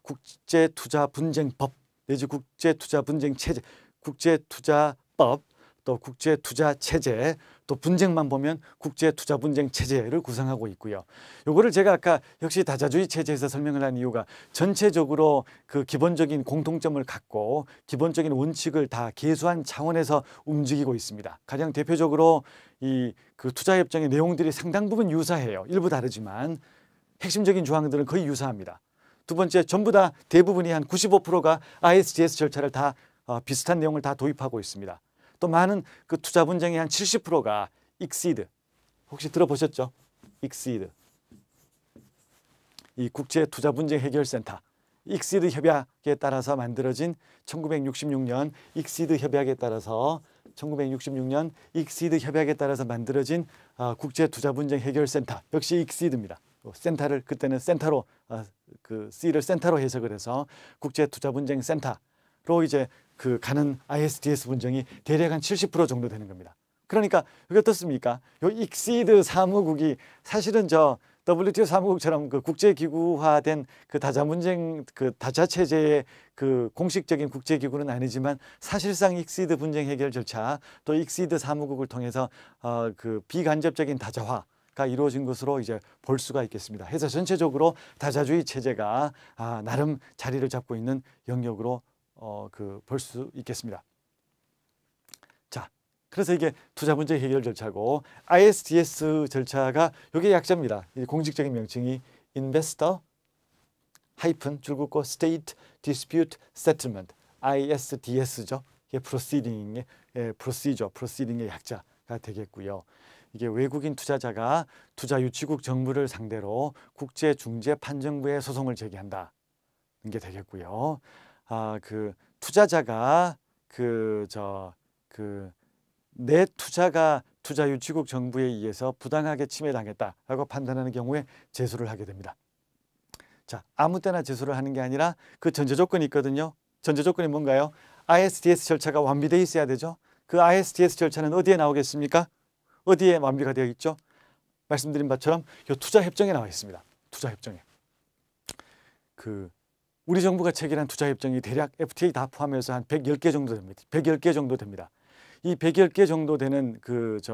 국제 투자 분쟁법 내지 국제 투자 분쟁 체제, 국제 투자법 또 국제 투자 체제 또 분쟁만 보면 국제 투자 분쟁 체제를 구성하고 있고요. 요거를 제가 아까 역시 다자주의 체제에서 설명을 한 이유가 전체적으로 그 기본적인 공통점을 갖고 기본적인 원칙을 다 계수한 차원에서 움직이고 있습니다. 가장 대표적으로 이 투자협정의 내용들이 상당 부분 유사해요. 일부 다르지만 핵심적인 조항들은 거의 유사합니다. 두 번째, 전부 다 대부분이 한 95%가 ISDS 절차를 다 비슷한 내용을 다 도입하고 있습니다. 또 많은 투자 분쟁의 한 70%가 익시드, 혹시 들어보셨죠? 익시드, 이 국제 투자 분쟁 해결센터, 익시드 협약에 따라서 만들어진 1966년 익시드 협약에 따라서 1966년 익시드 협약에 따라서 만들어진 국제 투자 분쟁 해결센터, 역시 익시드입니다. 센터를 그때는 센터로 C를 센터로 해석을 해서 국제 투자 분쟁 센터로 이제 가는 ISDS 분쟁이 대략 한 70% 정도 되는 겁니다. 그러니까 이게 어떻습니까? 요 익시드 사무국이 사실은 WTO 사무국처럼 국제기구화된 다자 분쟁 다자 체제의 공식적인 국제기구는 아니지만 사실상 익시드 분쟁 해결 절차 또 익시드 사무국을 통해서 비간접적인 다자화가 이루어진 것으로 이제 볼 수가 있겠습니다. 해서 전체적으로 다자주의 체제가 나름 자리를 잡고 있는 영역으로 볼 수 있겠습니다. 자, 그래서 이게 투자 문제 해결 절차고 ISDS 절차가 이게 약자입니다. 공식적인 명칭이 Investor 줄긋고 State Dispute Settlement ISDS죠. 이게 프로시딩의 약자가 되겠고요. 이게 외국인 투자자가 투자 유치국 정부를 상대로 국제중재판정부에 소송을 제기한다. 이게 되겠고요. 투자자가 내 투자가 투자 유치국 정부에 의해서 부당하게 침해당했다라고 판단하는 경우에 제소를 하게 됩니다. 자, 아무 때나 제소를 하는 게 아니라 전제 조건이 있거든요. 전제 조건이 뭔가요? ISDS 절차가 완비되어 있어야 되죠. ISDS 절차는 어디에 나오겠습니까? 어디에 완비가 되어 있죠? 말씀드린 바처럼 이 투자협정에 나와 있습니다. 투자협정에. 우리 정부가 체결한 투자협정이 대략 FTA 다 포함해서 한 110개 정도 됩니다. 110개 정도 됩니다. 이 110개 정도 되는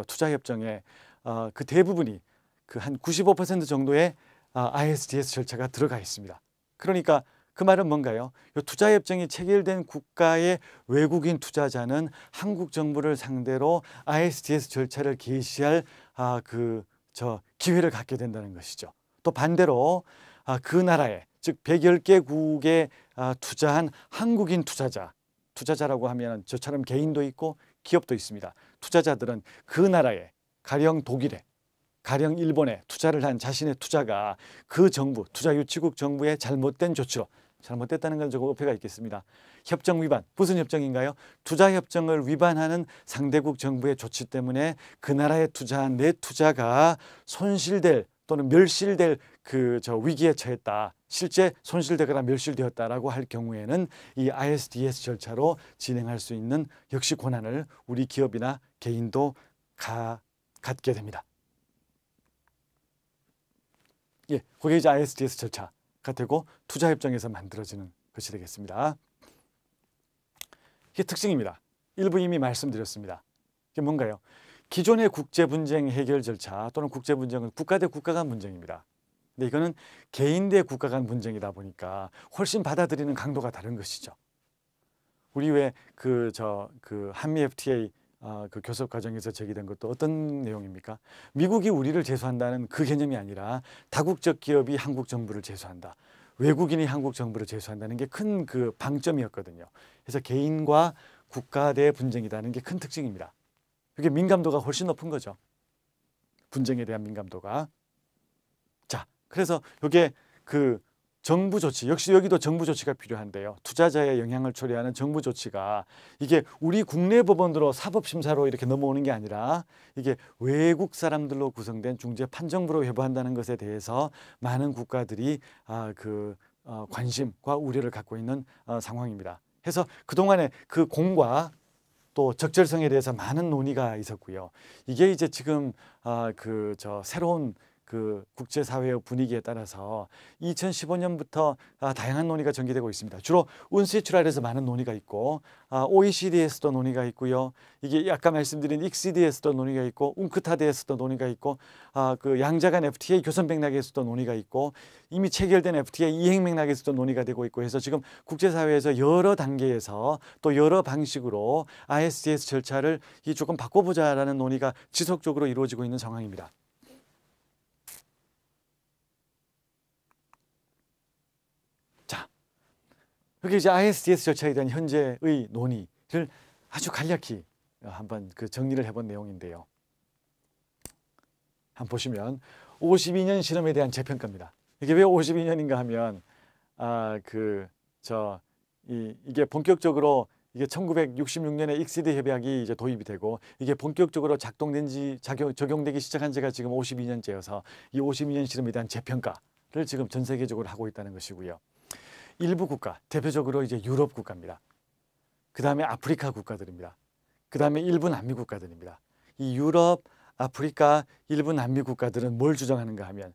투자협정에 대부분이 한 95% 정도의 ISDS 절차가 들어가 있습니다. 그러니까 그 말은 뭔가요? 이 투자협정이 체결된 국가의 외국인 투자자는 한국 정부를 상대로 ISDS 절차를 개시할 기회를 갖게 된다는 것이죠. 또 반대로 그 나라에 즉 110개국에 투자한 한국인 투자자라고 하면 저처럼 개인도 있고 기업도 있습니다. 투자자들은 그 나라에 가령 독일에 가령 일본에 투자를 한 자신의 투자가 그 정부, 투자 유치국 정부의 잘못된 조치로 잘못됐다는 건 조금 어폐가 있겠습니다. 협정 위반, 무슨 협정인가요? 투자협정을 위반하는 상대국 정부의 조치 때문에 그 나라에 투자한 내 투자가 손실될 또는 멸실될 위기에 처했다. 실제 손실되거나 멸실되었다라고 할 경우에는 이 ISDS 절차로 진행할 수 있는 역시 권한을 우리 기업이나 개인도 갖게 됩니다. 예, 그게 이제 ISDS 절차가 되고 투자협정에서 만들어지는 것이 되겠습니다. 이게 특징입니다. 일부 이미 말씀드렸습니다. 이게 뭔가요? 기존의 국제분쟁 해결 절차 또는 국제분쟁은 국가 대 국가 간 분쟁입니다. 근데 이거는 개인 대 국가 간 분쟁이다 보니까 훨씬 받아들이는 강도가 다른 것이죠. 우리 왜 한미 FTA 교섭 과정에서 제기된 것도 어떤 내용입니까? 미국이 우리를 제소한다는 그 개념이 아니라 다국적 기업이 한국 정부를 제소한다. 외국인이 한국 정부를 제소한다는 게 큰 방점이었거든요. 그래서 개인과 국가 대 분쟁이라는 게 큰 특징입니다. 이게 민감도가 훨씬 높은 거죠. 분쟁에 대한 민감도가. 자, 그래서 이게 정부 조치, 역시 여기도 정부 조치가 필요한데요. 투자자의 영향을 초래하는 정부 조치가 이게 우리 국내 법원으로 사법심사로 이렇게 넘어오는 게 아니라 이게 외국 사람들로 구성된 중재 판정부로 회부한다는 것에 대해서 많은 국가들이 관심과 우려를 갖고 있는 상황입니다. 그래서 그동안에 그 공과 또 적절성에 대해서 많은 논의가 있었고요. 이게 이제 지금 새로운 그 국제사회의 분위기에 따라서 2015년부터 다양한 논의가 전개되고 있습니다. 주로 운시추랄에서 많은 논의가 있고 OECD에서도 논의가 있고요. 이게 아까 말씀드린 익시드에서도 논의가 있고 웅크타드에서도 논의가 있고 그 양자간 FTA 교선 맥락에서도 논의가 있고 이미 체결된 FTA 이행 맥락에서도 논의가 되고 있고 해서 지금 국제사회에서 여러 단계에서 또 여러 방식으로 ISDS 절차를 조금 바꿔보자라는 논의가 지속적으로 이루어지고 있는 상황입니다. 그게 이제 ISDS 절차에 대한 현재의 논의를 아주 간략히 한번 정리를 해본 내용인데요. 한번 보시면 52년 실험에 대한 재평가입니다. 이게 왜 52년인가 하면 이게 본격적으로 이게 1966년에 익시드 협약이 이제 도입이 되고 이게 본격적으로 적용되기 시작한 지가 지금 52년째여서 이 52년 실험에 대한 재평가를 지금 전 세계적으로 하고 있다는 것이고요. 일부 국가, 대표적으로 이제 유럽 국가입니다. 그 다음에 아프리카 국가들입니다. 그 다음에 일부 남미 국가들입니다. 이 유럽, 아프리카, 일부 남미 국가들은 뭘 주장하는가 하면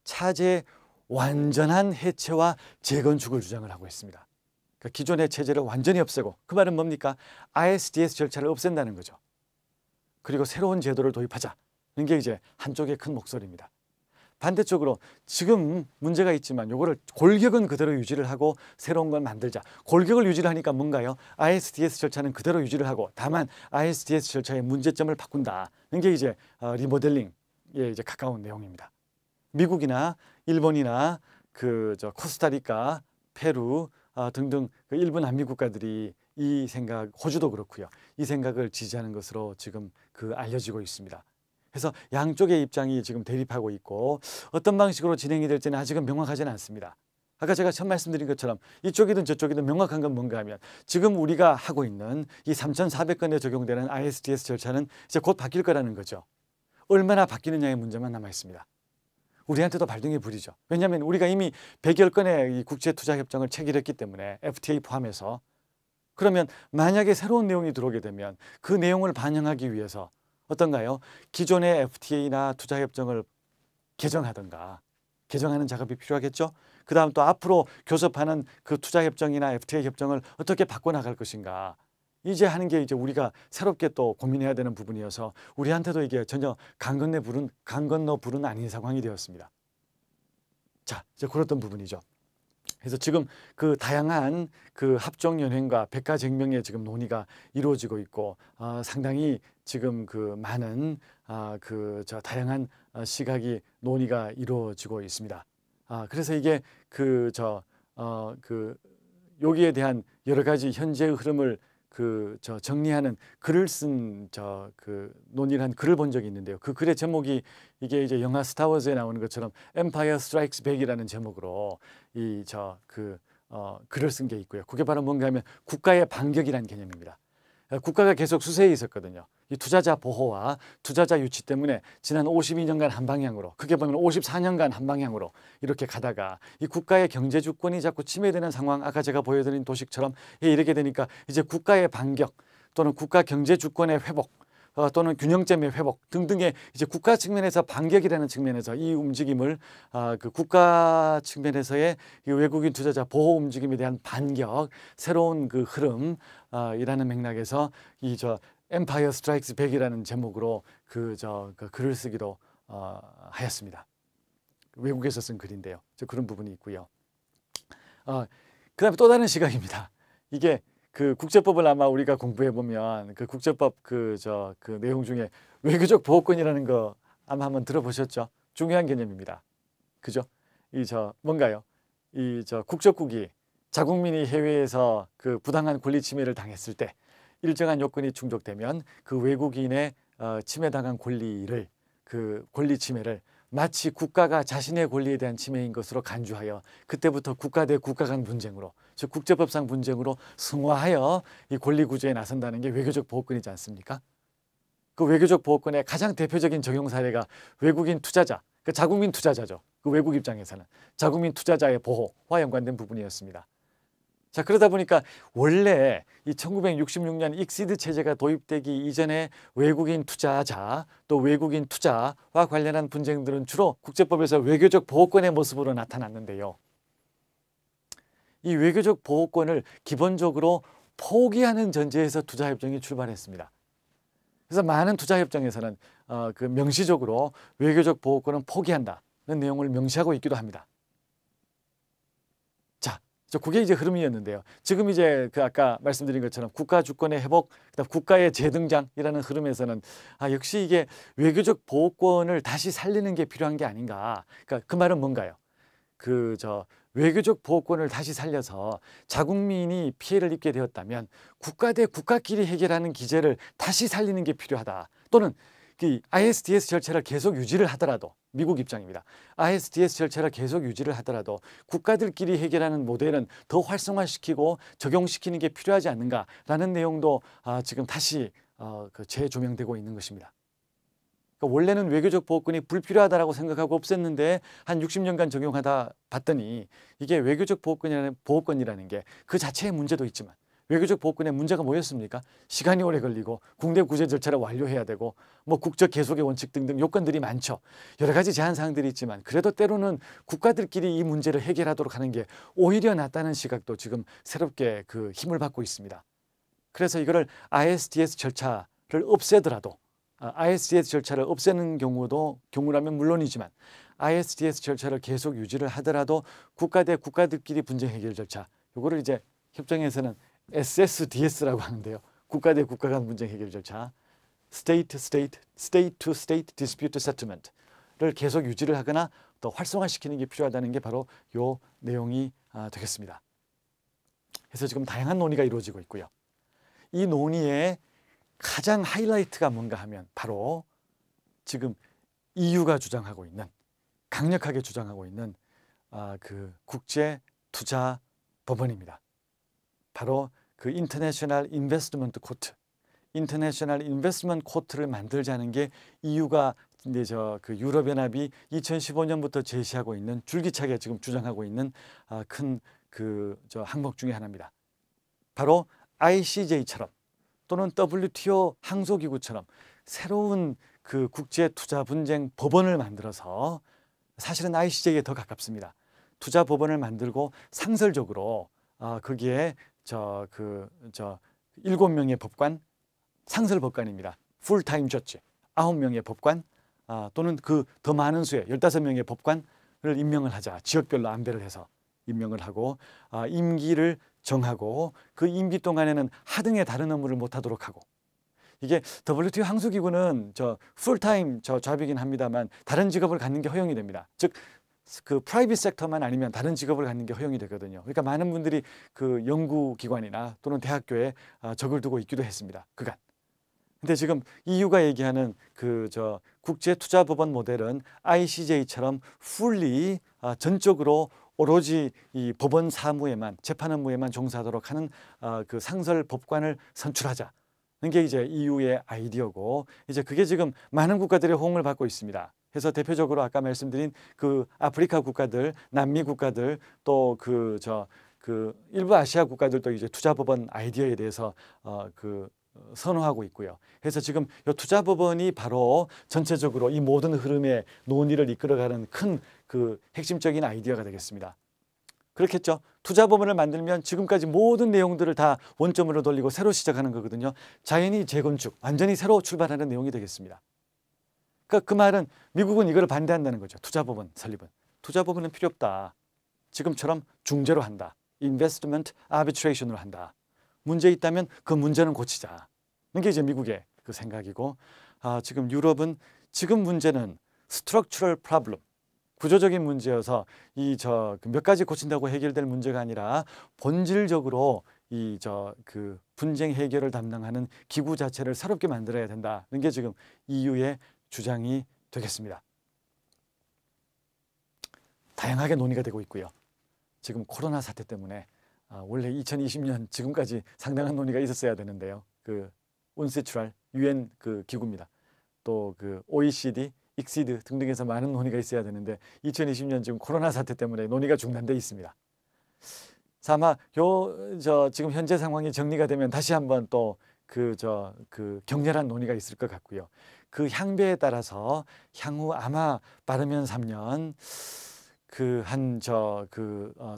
차제의 완전한 해체와 재건축을 주장을 하고 있습니다. 그러니까 기존의 체제를 완전히 없애고, 그 말은 뭡니까? ISDS 절차를 없앤다는 거죠. 그리고 새로운 제도를 도입하자는 게 이제 한쪽의 큰 목소리입니다. 반대쪽으로 지금 문제가 있지만 요거를 골격은 그대로 유지를 하고 새로운 걸 만들자. 골격을 유지를 하니까 뭔가요? ISDS 절차는 그대로 유지를 하고 다만 ISDS 절차의 문제점을 바꾼다는 게 이제 리모델링에 이제 가까운 내용입니다. 미국이나 일본이나 코스타리카, 페루 등등 일부 남미 국가들이 이 생각, 호주도 그렇고요. 이 생각을 지지하는 것으로 지금 알려지고 있습니다. 그래서 양쪽의 입장이 지금 대립하고 있고 어떤 방식으로 진행이 될지는 아직은 명확하지는 않습니다. 아까 제가 처음 말씀드린 것처럼 이쪽이든 저쪽이든 명확한 건 뭔가 하면 지금 우리가 하고 있는 이 3,400건에 적용되는 ISDS 절차는 이제 곧 바뀔 거라는 거죠. 얼마나 바뀌느냐의 문제만 남아 있습니다. 우리한테도 발등에 불이죠. 왜냐하면 우리가 이미 100여 건의 이 국제투자협정을 체결했기 때문에 FTA 포함해서 그러면 만약에 새로운 내용이 들어오게 되면 그 내용을 반영하기 위해서 어떤가요? 기존의 FTA나 투자협정을 개정하는 작업이 필요하겠죠. 그 다음 또 앞으로 교섭하는 그 투자협정이나 FTA 협정을 어떻게 바꿔나갈 것인가. 이제 하는 게 이제 우리가 새롭게 또 고민해야 되는 부분이어서 우리한테도 이게 전혀 강 건너 불은 아닌 상황이 되었습니다. 자, 이제 그랬던 부분이죠. 그래서 지금 다양한 합종연횡과 백가쟁명의 지금 논의가 이루어지고 있고 상당히 지금 많은 다양한 시각이 논의가 이루어지고 있습니다. 그래서 이게 여기에 대한 여러 가지 현재의 흐름을 정리하는 글을 쓴 논의를 한 글을 본 적이 있는데요. 그 글의 제목이 이게 이제 영화 스타워즈에 나오는 것처럼 Empire Strikes Back이라는 제목으로 글을 쓴 게 있고요. 그게 바로 뭔가 하면 국가의 반격이라는 개념입니다. 국가가 계속 수세에 있었거든요. 이 투자자 보호와 투자자 유치 때문에 지난 52년간 한 방향으로, 크게 보면 54년간 한 방향으로 이렇게 가다가 이 국가의 경제 주권이 자꾸 침해되는 상황, 아까 제가 보여드린 도식처럼 이렇게 되니까 이제 국가의 반격 또는 국가 경제 주권의 회복 또는 균형점의 회복 등등의 이제 국가 측면에서 반격이라는 측면에서 이 움직임을 국가 측면에서의 이 외국인 투자자 보호 움직임에 대한 반격, 새로운 흐름이라는 맥락에서 Empire Strikes Back이라는 제목으로 글을 쓰기로 하였습니다. 외국에서 쓴 글인데요. 그런 부분이 있고요. 그다음에 또 다른 시각입니다. 이게 국제법을 아마 우리가 공부해 보면 국제법 내용 중에 외교적 보호권이라는 거 아마 한번 들어보셨죠? 중요한 개념입니다. 그죠? 뭔가요? 국적국이 자국민이 해외에서 부당한 권리 침해를 당했을 때 일정한 요건이 충족되면 그 외국인의 침해당한 권리 침해를 마치 국가가 자신의 권리에 대한 침해인 것으로 간주하여 그때부터 국가 대 국가 간 분쟁으로, 즉 국제법상 분쟁으로 승화하여 이 권리 구조에 나선다는 게 외교적 보호권이지 않습니까? 그 외교적 보호권의 가장 대표적인 적용 사례가 외국인 투자자, 그 자국민 투자자죠. 그 외국 입장에서는 자국민 투자자의 보호와 연관된 부분이었습니다. 자, 그러다 보니까 원래 이 1966년 익시드 체제가 도입되기 이전에 외국인 투자자 또 외국인 투자와 관련한 분쟁들은 주로 국제법에서 외교적 보호권의 모습으로 나타났는데요. 이 외교적 보호권을 기본적으로 포기하는 전제에서 투자협정이 출발했습니다. 그래서 많은 투자협정에서는 그 명시적으로 외교적 보호권은 포기한다는 내용을 명시하고 있기도 합니다. 그게 이제 흐름이었는데요. 지금 이제 그 아까 말씀드린 것처럼 국가 주권의 회복, 그다음 국가의 재등장이라는 흐름에서는 역시 이게 외교적 보호권을 다시 살리는 게 필요한 게 아닌가. 그러니까 그 말은 뭔가요? 외교적 보호권을 다시 살려서 자국민이 피해를 입게 되었다면 국가 대 국가끼리 해결하는 기제를 다시 살리는 게 필요하다. 또는 그 ISDS 절차를 계속 유지를 하더라도, 미국 입장입니다. ISDS 절차를 계속 유지를 하더라도 국가들끼리 해결하는 모델은 더 활성화시키고 적용시키는 게 필요하지 않는가라는 내용도 지금 다시 재조명되고 있는 것입니다. 그러니까 원래는 외교적 보호권이 불필요하다고 생각하고 없앴는데 한 60년간 적용하다 봤더니 이게 외교적 보호권이라는 게 그 자체의 문제도 있지만 외교적 보호권의 문제가 뭐였습니까? 시간이 오래 걸리고 국내 구제 절차를 완료해야 되고 뭐 국적 계속의 원칙 등등 요건들이 많죠. 여러 가지 제한 사항들이 있지만 그래도 때로는 국가들끼리 이 문제를 해결하도록 하는 게 오히려 낫다는 시각도 지금 새롭게 그 힘을 받고 있습니다. 그래서 이거를 ISDS 절차를 없애더라도 ISDS 절차를 없애는 경우라면 물론이지만 ISDS 절차를 계속 유지를 하더라도 국가 대 국가들끼리 분쟁 해결 절차, 요거를 이제 협정에서는 SSDS라고 하는데요. 국가 대 국가 간 분쟁 해결 절차, State to State Dispute Settlement를 계속 유지를 하거나 또 활성화시키는 게 필요하다는 게 바로 요 내용이 되겠습니다. 그래서 지금 다양한 논의가 이루어지고 있고요. 이 논의의 가장 하이라이트가 뭔가 하면 바로 지금 EU가 주장하고 있는, 강력하게 주장하고 있는 그 국제 투자 법원입니다. 바로 그 인터내셔널 인베스트먼트 코트, 인터내셔널 인베스트먼트 코트를 만들자는 게 EU가 이제 그 유럽연합이 2015년부터 제시하고 있는, 줄기차게 지금 주장하고 있는 큰 그 항목 중에 하나입니다. 바로 ICJ처럼 또는 WTO 항소기구처럼 새로운 그 국제 투자 분쟁 법원을 만들어서, 사실은 ICJ에 더 가깝습니다. 투자 법원을 만들고 상설적으로 거기에 7명의 법관, 상설 법관입니다. 풀타임 저지 9명의 법관 또는 그 더 많은 수의 15명의 법관을 임명을 하자. 지역별로 안배를 해서 임명을 하고 임기를 정하고 그 임기 동안에는 하등의 다른 업무를 못하도록 하고, 이게 WTO 항소기구는 풀타임 잡이긴 합니다만 다른 직업을 갖는 게 허용이 됩니다. 즉 그 프라이빗 섹터만 아니면 다른 직업을 갖는 게 허용이 되거든요. 그러니까 많은 분들이 그 연구기관이나 또는 대학교에 적을 두고 있기도 했습니다. 그간. 근데 지금 EU가 얘기하는 그 국제투자법원 모델은 ICJ처럼 풀리 전적으로 오로지 이 법원 사무에만, 재판 업무에만 종사하도록 하는 그 상설 법관을 선출하자는 게 이제 EU의 아이디어고, 이제 그게 지금 많은 국가들의 호응을 받고 있습니다. 그래서 대표적으로 아까 말씀드린 그 아프리카 국가들, 남미 국가들, 또 그 일부 아시아 국가들도 이제 투자법원 아이디어에 대해서 선호하고 있고요. 그래서 지금 이 투자법원이 바로 전체적으로 이 모든 흐름의 논의를 이끌어가는 큰 그 핵심적인 아이디어가 되겠습니다. 그렇겠죠. 투자법원을 만들면 지금까지 모든 내용들을 다 원점으로 돌리고 새로 시작하는 거거든요. 자연히 재건축, 완전히 새로 출발하는 내용이 되겠습니다. 그러니까 그 말은 미국은 이걸 반대한다는 거죠. 투자법원 설립은. 투자법원은 필요 없다. 지금처럼 중재로 한다. 인베스트먼트 아비트레이션으로 한다. 문제 있다면 그 문제는 고치자. 이게 이제 미국의 그 생각이고, 지금 유럽은 지금 문제는 스트럭처럴 프로블럼, 구조적인 문제여서 몇 가지 고친다고 해결될 문제가 아니라 본질적으로 그 분쟁 해결을 담당하는 기구 자체를 새롭게 만들어야 된다는 게 지금 EU의 주장이 되겠습니다. 다양하게 논의가 되고 있고요. 지금 코로나 사태 때문에 원래 2020년 지금까지 상당한 논의가 있었어야 되는데요. 그 운세츄랄 UN 그 기구입니다. 또 그 OECD, 익시드 등등에서 많은 논의가 있어야 되는데 2020년 지금 코로나 사태 때문에 논의가 중단돼 있습니다. 아마 지금 현재 상황이 정리가 되면 다시 한번 또 그 격렬한 논의가 있을 것 같고요. 그 향배에 따라서 향후 아마 빠르면 3년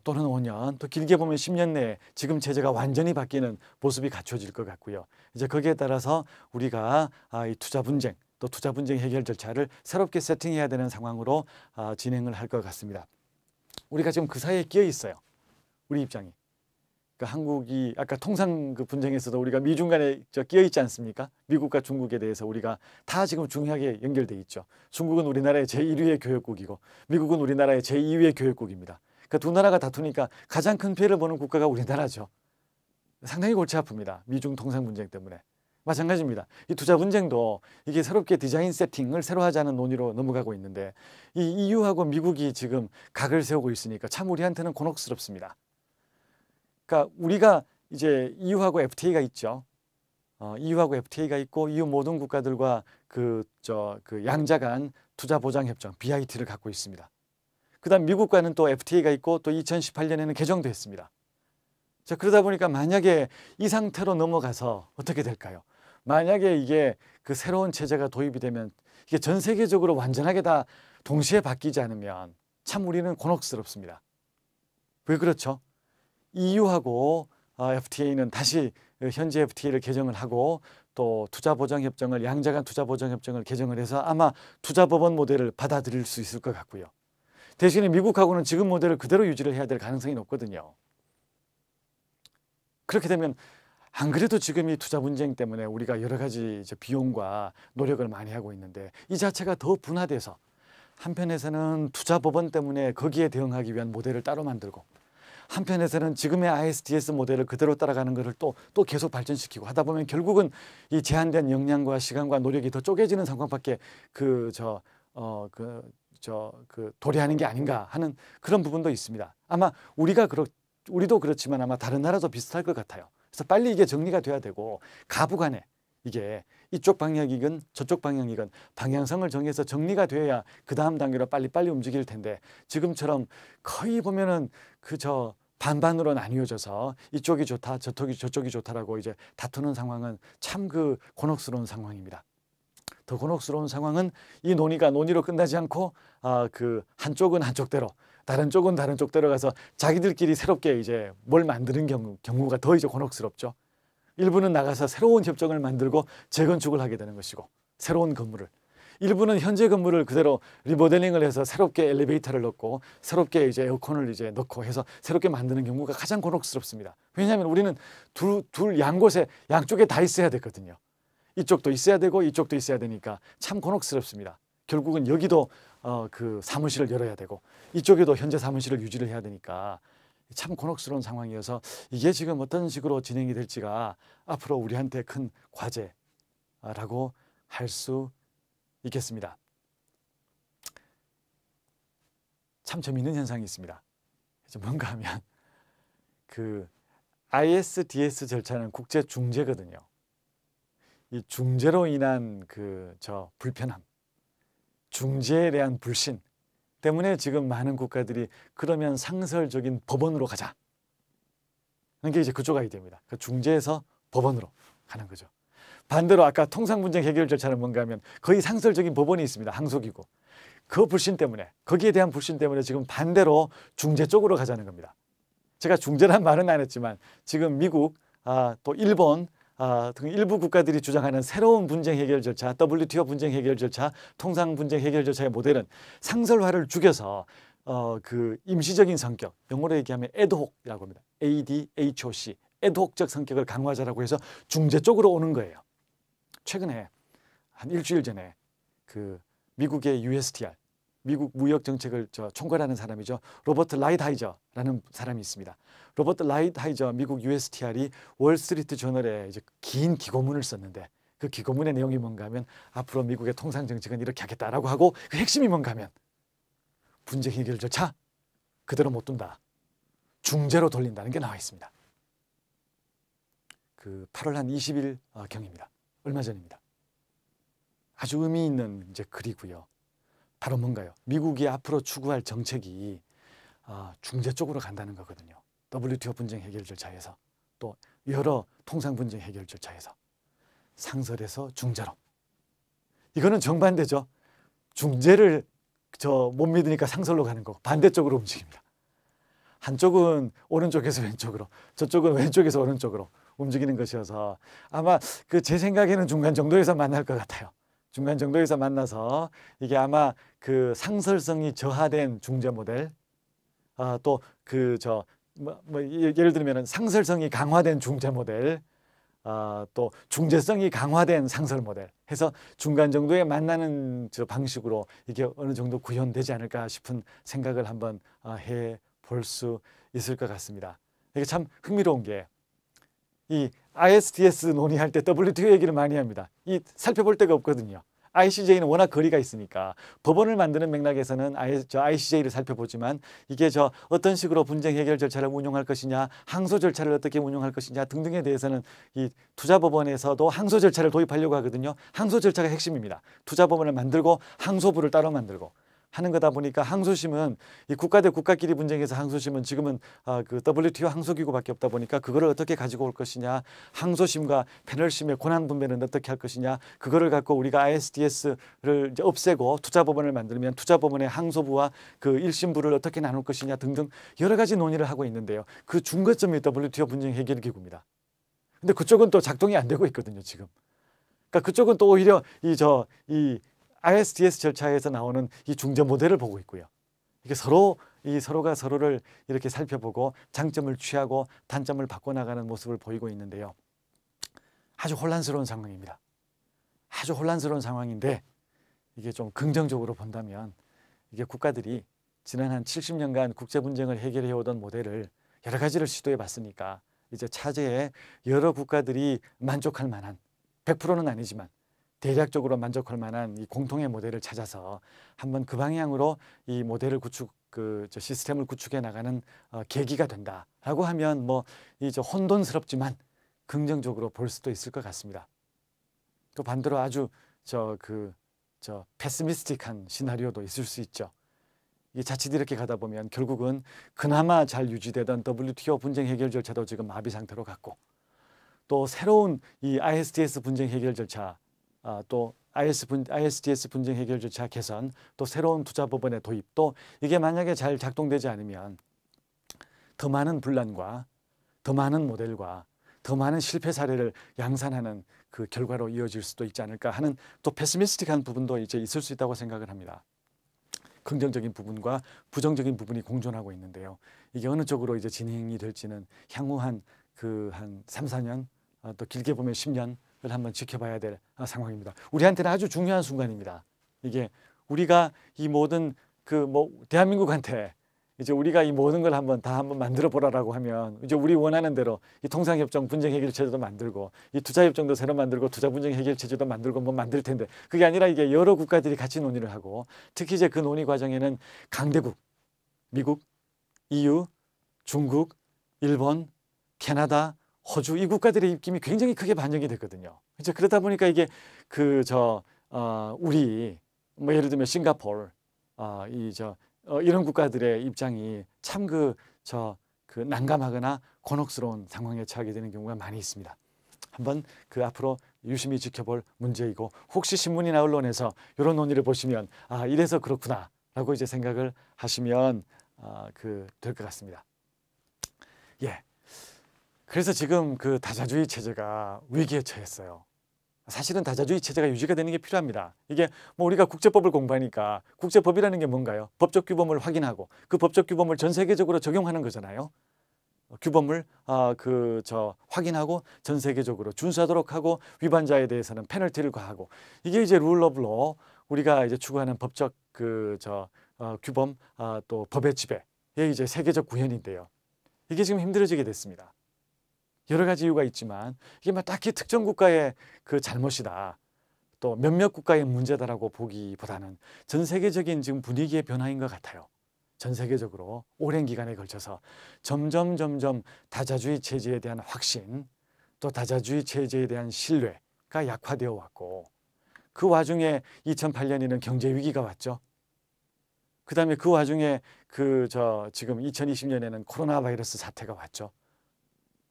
또는 5년, 또 길게 보면 10년 내에 지금 체제가 완전히 바뀌는 모습이 갖춰질 것 같고요. 이제 거기에 따라서 우리가 이 투자 분쟁, 또 투자 분쟁 해결 절차를 새롭게 세팅해야 되는 상황으로 진행을 할 것 같습니다. 우리가 지금 그 사이에 끼어 있어요. 우리 입장이. 그러니까 한국이 아까 통상 그 분쟁에서도 우리가 미중 간에 끼어 있지 않습니까? 미국과 중국에 대해서 우리가 다 지금 중요하게 연결돼 있죠. 중국은 우리나라의 제1위의 교역국이고 미국은 우리나라의 제2위의 교역국입니다. 그러니까 두 나라가 다투니까 가장 큰 피해를 보는 국가가 우리나라죠. 상당히 골치 아픕니다. 미중 통상 분쟁 때문에. 마찬가지입니다. 이 투자 분쟁도 이게 새롭게 디자인 세팅을 새로 하자는 논의로 넘어가고 있는데 이 EU하고 미국이 지금 각을 세우고 있으니까 참 우리한테는 곤혹스럽습니다. 그러니까 우리가 이제 EU하고 FTA가 있죠. EU하고 FTA가 있고 EU 모든 국가들과 그 양자간 투자 보장 협정 BIT를 갖고 있습니다. 그다음 미국과는 또 FTA가 있고 또 2018년에는 개정도 했습니다. 자, 그러다 보니까 만약에 이 상태로 넘어가서 어떻게 될까요? 만약에 이게 그 새로운 체제가 도입이 되면 이게 전 세계적으로 완전하게 다 동시에 바뀌지 않으면 참 우리는 곤혹스럽습니다. 왜 그렇죠? EU하고 FTA는 다시 현재 FTA를 개정을 하고 또 투자보장협정을 양자간 투자보장협정을 개정을 해서 아마 투자법원 모델을 받아들일 수 있을 것 같고요. 대신에 미국하고는 지금 모델을 그대로 유지를 해야 될 가능성이 높거든요. 그렇게 되면 안 그래도 지금 이 투자 분쟁 때문에 우리가 여러 가지 비용과 노력을 많이 하고 있는데 이 자체가 더 분화돼서 한편에서는 투자법원 때문에 거기에 대응하기 위한 모델을 따로 만들고 한편에서는 지금의 ISDS 모델을 그대로 따라가는 것을 또 계속 발전시키고 하다 보면 결국은 이 제한된 역량과 시간과 노력이 더 쪼개지는 상황밖에 도래하는 게 아닌가 하는 그런 부분도 있습니다. 아마 우리도 그렇지만 아마 다른 나라도 비슷할 것 같아요. 그래서 빨리 이게 정리가 돼야 되고 가부간에 이게 이쪽 방향이건 저쪽 방향이건 방향성을 정해서 정리가 돼야 그 다음 단계로 빨리빨리 움직일 텐데 지금처럼 거의 보면은 반반으로 나뉘어져서 이쪽이 좋다 저쪽이 좋다라고 이제 다투는 상황은 참 곤혹스러운 상황입니다. 더 곤혹스러운 상황은 이 논의로 끝나지 않고 한쪽은 한쪽대로 다른 쪽은 다른 쪽대로 가서 자기들끼리 새롭게 이제 뭘 만드는 경우가 더 이제 곤혹스럽죠. 일부는 나가서 새로운 협정을 만들고 재건축을 하게 되는 것이고 새로운 건물을 일부는 현재 건물을 그대로 리모델링을 해서 새롭게 엘리베이터를 넣고 새롭게 이제 에어컨을 이제 넣고 해서 새롭게 만드는 경우가 가장 곤혹스럽습니다. 왜냐하면 우리는 양쪽에 다 있어야 되거든요. 이쪽도 있어야 되고 이쪽도 있어야 되니까 참 곤혹스럽습니다. 결국은 여기도 사무실을 열어야 되고 이쪽에도 현재 사무실을 유지를 해야 되니까 참 곤혹스러운 상황이어서 이게 지금 어떤 식으로 진행이 될지가 앞으로 우리한테 큰 과제라고 할 수 있겠습니다. 참 재미있는 현상이 있습니다. 뭔가 하면 ISDS 절차는 국제 중재거든요. 이 중재로 인한 불편함, 중재에 대한 불신 때문에 지금 많은 국가들이 그러면 상설적인 법원으로 가자. 그게 이제 그쪽 아이디어입니다. 중재에서 법원으로 가는 거죠. 반대로 아까 통상분쟁 해결 절차는 뭔가 하면 거의 상설적인 법원이 있습니다. 항소기구. 그 불신 때문에 거기에 대한 불신 때문에 지금 반대로 중재 쪽으로 가자는 겁니다. 제가 중재란 말은 안 했지만 지금 미국, 또 일본 등 일부 국가들이 주장하는 새로운 분쟁 해결 절차, WTO 분쟁 해결 절차, 통상 분쟁 해결 절차의 모델은 상설화를 죽여서 임시적인 성격, 영어로 얘기하면 애드혹이라고 합니다. ADHOC, 애드혹적 성격을 강화하자라고 해서 중재 쪽으로 오는 거예요. 최근에 한 일주일 전에 미국의 USTR, 미국 무역 정책을 총괄하는 사람이죠. 로버트 라이트하이저라는 사람이 있습니다. 로버트 라이트하이저 미국 USTR이 월스트리트 저널에 이제 긴 기고문을 썼는데 그 기고문의 내용이 뭔가 하면 앞으로 미국의 통상 정책은 이렇게 하겠다라고 하고 그 핵심이 뭔가 하면 분쟁 해결 절차 그대로 못 둔다. 중재로 돌린다는 게 나와 있습니다. 그 8월 한 20일 경입니다. 얼마 전입니다. 아주 의미 있는 이제 글이고요. 바로 뭔가요? 미국이 앞으로 추구할 정책이 중재 쪽으로 간다는 거거든요. WTO 분쟁 해결 절차에서 또 여러 통상 분쟁 해결 절차에서 상설에서 중재로. 이거는 정반대죠. 중재를 못 믿으니까 상설로 가는 거고 반대쪽으로 움직입니다. 한쪽은 오른쪽에서 왼쪽으로, 저쪽은 왼쪽에서 오른쪽으로 움직이는 것이어서 아마 제 생각에는 중간 정도에서 만날 것 같아요. 중간 정도에서 만나서 이게 아마 그 상설성이 저하된 중재 모델, 또 예를 들면 상설성이 강화된 중재 모델, 또 중재성이 강화된 상설 모델 해서 중간 정도에 만나는 방식으로 이게 어느 정도 구현되지 않을까 싶은 생각을 한번 해볼 수 있을 것 같습니다. 이게 참 흥미로운 게 이 ISDS 논의할 때 WTO 얘기를 많이 합니다. 이 살펴볼 데가 없거든요. ICJ는 워낙 거리가 있으니까 법원을 만드는 맥락에서는 ICJ를 살펴보지만 이게 어떤 식으로 분쟁 해결 절차를 운용할 것이냐, 항소 절차를 어떻게 운용할 것이냐 등등에 대해서는 이 투자법원에서도 항소 절차를 도입하려고 하거든요. 항소 절차가 핵심입니다. 투자법원을 만들고 항소부를 따로 만들고 하는 거다 보니까 항소심은 이 국가 대 국가끼리 분쟁해서 항소심은 지금은 그 WTO 항소기구밖에 없다 보니까 그거를 어떻게 가지고 올 것이냐, 항소심과 패널심의 권한 분배는 어떻게 할 것이냐, 그거를 갖고 우리가 ISDS를 이제 없애고 투자법원을 만들면 투자법원의 항소부와 그 1심부를 어떻게 나눌 것이냐 등등 여러 가지 논의를 하고 있는데요. 그 중거점이 WTO 분쟁 해결기구입니다. 근데 그쪽은 또 작동이 안 되고 있거든요, 지금. 그러니까 그쪽은 또 오히려 이 ISDS 절차에서 나오는 이 중재 모델을 보고 있고요. 이게 서로가 서로를 이렇게 살펴보고 장점을 취하고 단점을 바꿔나가는 모습을 보이고 있는데요. 아주 혼란스러운 상황입니다. 아주 혼란스러운 상황인데 이게 좀 긍정적으로 본다면 이게 국가들이 지난 한 70년간 국제 분쟁을 해결해 오던 모델을 여러 가지를 시도해 봤으니까 이제 차제에 여러 국가들이 만족할 만한 100%는 아니지만 대략적으로 만족할 만한 이 공통의 모델을 찾아서 한번 그 방향으로 이 모델을 시스템을 구축해 나가는 계기가 된다라고 하면 혼돈스럽지만 긍정적으로 볼 수도 있을 것 같습니다. 또 반대로 아주 패시미스틱한 시나리오도 있을 수 있죠. 이 자칫 이렇게 가다 보면 결국은 그나마 잘 유지되던 WTO 분쟁 해결 절차도 지금 마비 상태로 갔고 또 새로운 이 ISDS 분쟁 해결 절차 또 ISDS 분쟁 해결 절차 개선, 또 새로운 투자법원의 도입도 이게 만약에 잘 작동되지 않으면 더 많은 분란과 더 많은 모델과 더 많은 실패 사례를 양산하는 그 결과로 이어질 수도 있지 않을까 하는 또 패시미스틱한 부분도 이제 있을 수 있다고 생각을 합니다. 긍정적인 부분과 부정적인 부분이 공존하고 있는데요. 이게 어느 쪽으로 이제 진행이 될지는 향후 한 3, 4년 또 길게 보면 10년 을 한번 지켜봐야 될 상황입니다. 우리한테는 아주 중요한 순간입니다. 이게 우리가 이 모든 대한민국한테 이제 우리가 이 모든 걸 한번 만들어 보라라고 하면 이제 우리 원하는 대로 이 통상협정 분쟁 해결 체제도 만들고 이 투자협정도 새로 만들고 투자 분쟁 해결 체제도 만들고 만들 텐데 그게 아니라 이게 여러 국가들이 같이 논의를 하고 특히 이제 그 논의 과정에는 강대국, 미국, EU, 중국, 일본, 캐나다, 호주 이 국가들의 입김이 굉장히 크게 반영이 됐거든요. 이제 그러다 보니까 이게 우리 예를 들면 싱가포르 이런 국가들의 입장이 참 난감하거나 곤혹스러운 상황에 처하게 되는 경우가 많이 있습니다. 한번 앞으로 유심히 지켜볼 문제이고 혹시 신문이나 언론에서 이런 논의를 보시면 이래서 그렇구나라고 이제 생각을 하시면 될 것 같습니다. 예. 그래서 지금 다자주의 체제가 위기에 처했어요. 사실은 다자주의 체제가 유지가 되는 게 필요합니다. 이게 우리가 국제법을 공부하니까 국제법이라는 게 뭔가요? 법적 규범을 확인하고 그 법적 규범을 전 세계적으로 적용하는 거잖아요. 규범을 확인하고 전 세계적으로 준수하도록 하고 위반자에 대해서는 페널티를 가하고 이게 이제 룰 오브 로 우리가 이제 추구하는 법적 규범 또 법의 지배의 이제 세계적 구현인데요. 이게 지금 힘들어지게 됐습니다. 여러 가지 이유가 있지만 이게 딱히 특정 국가의 잘못이다. 또 몇몇 국가의 문제다라고 보기보다는 전 세계적인 지금 분위기의 변화인 것 같아요. 전 세계적으로 오랜 기간에 걸쳐서 점점 다자주의 체제에 대한 확신, 또 다자주의 체제에 대한 신뢰가 약화되어 왔고, 그 와중에 2008년에는 경제 위기가 왔죠. 그 다음에 그 와중에 지금 2020년에는 코로나 바이러스 사태가 왔죠.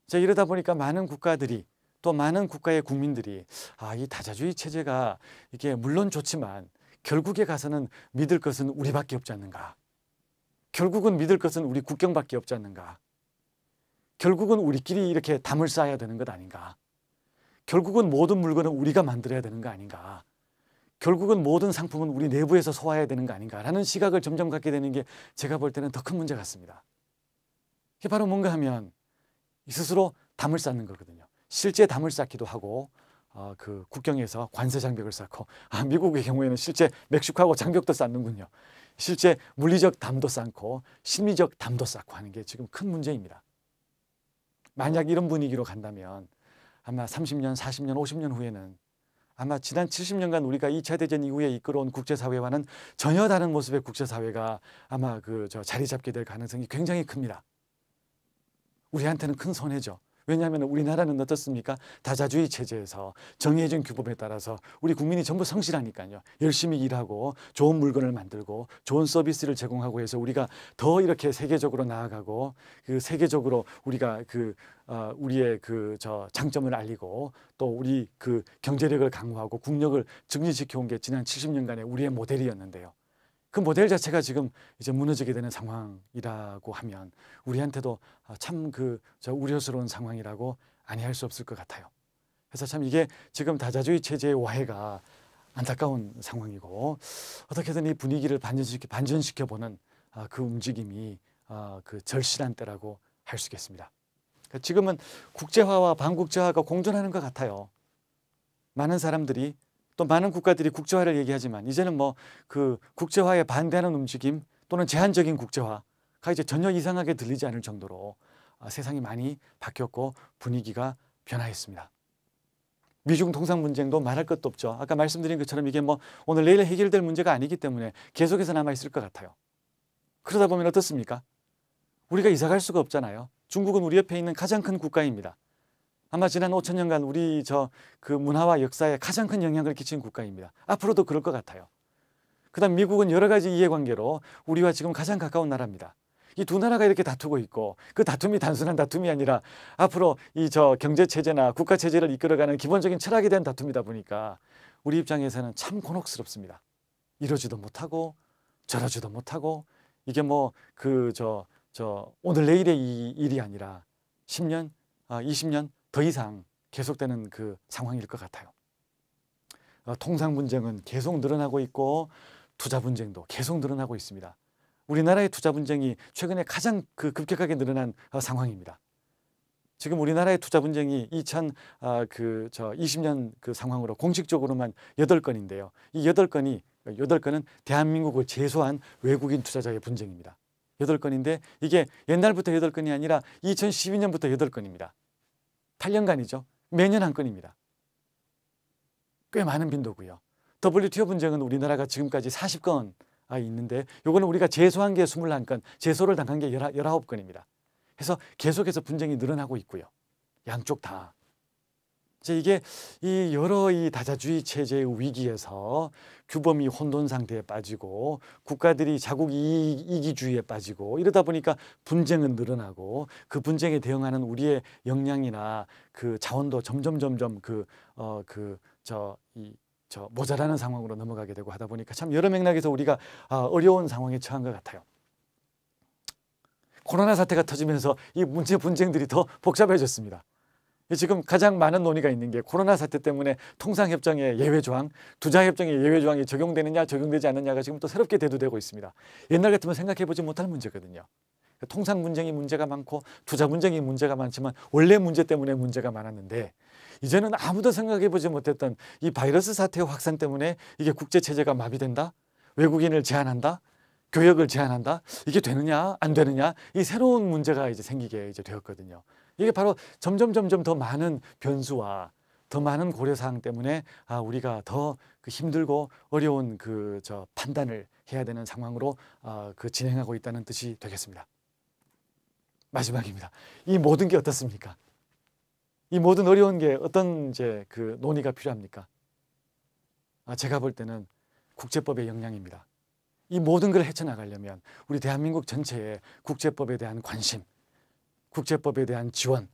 자, 이러다 보니까 많은 국가들이, 또 많은 국가의 국민들이 이 다자주의 체제가 이게 물론 좋지만 결국에 가서는 믿을 것은 우리밖에 없지 않는가. 결국은 믿을 것은 우리 국경밖에 없지 않는가. 결국은 우리끼리 이렇게 담을 쌓아야 되는 것 아닌가. 결국은 모든 물건은 우리가 만들어야 되는 거 아닌가. 결국은 모든 상품은 우리 내부에서 소화해야 되는 거 아닌가라는 시각을 점점 갖게 되는 게 제가 볼 때는 더 큰 문제 같습니다. 이게 바로 뭔가 하면 스스로 담을 쌓는 거거든요. 실제 담을 쌓기도 하고, 그 국경에서 관세 장벽을 쌓고, 미국의 경우에는 실제 멕시코하고 장벽도 쌓는군요. 실제 물리적 담도 쌓고 심리적 담도 쌓고 하는 게 지금 큰 문제입니다. 만약 이런 분위기로 간다면 아마 30년, 40년, 50년 후에는 아마 지난 70년간 우리가 2차 대전 이후에 이끌어온 국제사회와는 전혀 다른 모습의 국제사회가 아마 자리 잡게 될 가능성이 굉장히 큽니다. 우리한테는 큰 손해죠. 왜냐하면 우리나라는 어떻습니까? 다자주의 체제에서 정해진 규범에 따라서 우리 국민이 전부 성실하니까요. 열심히 일하고 좋은 물건을 만들고 좋은 서비스를 제공하고 해서 우리가 더 이렇게 세계적으로 나아가고, 그 세계적으로 우리가 우리의 장점을 알리고, 또 우리 경제력을 강화하고 국력을 증진시켜 온 게 지난 70년간의 우리의 모델이었는데요. 그 모델 자체가 지금 이제 무너지게 되는 상황이라고 하면 우리한테도 참 우려스러운 상황이라고 아니할 수 없을 것 같아요. 그래서 참 이게 지금 다자주의 체제의 와해가 안타까운 상황이고, 어떻게든 이 분위기를 반전시켜보는 그 움직임이 절실한 때라고 할 수 있겠습니다. 그러니까 지금은 국제화와 반국제화가 공존하는 것 같아요. 많은 사람들이, 또 많은 국가들이 국제화를 얘기하지만 이제는 국제화에 반대하는 움직임 또는 제한적인 국제화가 이제 전혀 이상하게 들리지 않을 정도로 세상이 많이 바뀌었고 분위기가 변화했습니다. 미중 통상 분쟁도 말할 것도 없죠. 아까 말씀드린 것처럼 이게 오늘 내일 해결될 문제가 아니기 때문에 계속해서 남아있을 것 같아요. 그러다 보면 어떻습니까? 우리가 이사갈 수가 없잖아요. 중국은 우리 옆에 있는 가장 큰 국가입니다. 아마 지난 5,000년간 우리 문화와 역사에 가장 큰 영향을 끼친 국가입니다. 앞으로도 그럴 것 같아요. 그다음 미국은 여러 가지 이해관계로 우리와 지금 가장 가까운 나라입니다. 이 두 나라가 이렇게 다투고 있고, 그 다툼이 단순한 다툼이 아니라 앞으로 경제체제나 국가체제를 이끌어가는 기본적인 철학에 대한 다툼이다 보니까 우리 입장에서는 참 곤혹스럽습니다. 이러지도 못하고 저러지도 못하고, 이게 오늘 내일의 이 일이 아니라 10년, 20년 더 이상 계속되는 상황일 것 같아요. 통상 분쟁은 계속 늘어나고 있고 투자 분쟁도 계속 늘어나고 있습니다. 우리나라의 투자 분쟁이 최근에 가장 급격하게 늘어난 상황입니다. 지금 우리나라의 투자 분쟁이 2020년 상황으로 공식적으로만 8건인데요. 이 8건은 대한민국을 제소한 외국인 투자자의 분쟁입니다. 8건인데 이게 옛날부터 8건이 아니라 2012년부터 8건입니다. 8년간이죠. 매년 한 건입니다. 꽤 많은 빈도고요. WTO 분쟁은 우리나라가 지금까지 40건 있는데 요거는 우리가 제소한 게 21건, 제소를 당한 게 19건입니다. 그래서 계속해서 분쟁이 늘어나고 있고요. 양쪽 다. 이게 여러 다자주의 체제의 위기에서 규범이 혼돈 상태에 빠지고 국가들이 자국 이기주의에 빠지고 이러다 보니까 분쟁은 늘어나고, 그 분쟁에 대응하는 우리의 역량이나 자원도 점점 모자라는 상황으로 넘어가게 되고 하다 보니까 참 여러 맥락에서 우리가 어려운 상황에 처한 것 같아요. 코로나 사태가 터지면서 이 분쟁들이 더 복잡해졌습니다. 지금 가장 많은 논의가 있는 게 코로나 사태 때문에 통상협정의 예외조항, 투자협정의 예외조항이 적용되느냐 적용되지 않느냐가 지금 또 새롭게 대두되고 있습니다. 옛날 같으면 생각해보지 못할 문제거든요. 통상 분쟁이 문제가 많고 투자 분쟁이 문제가 많지만 원래 문제 때문에 문제가 많았는데, 이제는 아무도 생각해보지 못했던 이 바이러스 사태의 확산 때문에 이게 국제체제가 마비된다? 외국인을 제한한다? 교역을 제한한다? 이게 되느냐 안 되느냐? 이 새로운 문제가 이제 생기게 되었거든요. 이게 바로 점점 더 많은 변수와 더 많은 고려사항 때문에 우리가 더 그 힘들고 어려운 그 판단을 해야 되는 상황으로 그 진행하고 있다는 뜻이 되겠습니다. 마지막입니다. 이 모든 게 어떻습니까? 이 모든 어려운 게 어떤 이제 그 논의가 필요합니까? 제가 볼 때는 국제법의 역량입니다. 이 모든 걸 헤쳐나가려면 우리 대한민국 전체에 국제법에 대한 관심, 국제법에 대한 지원,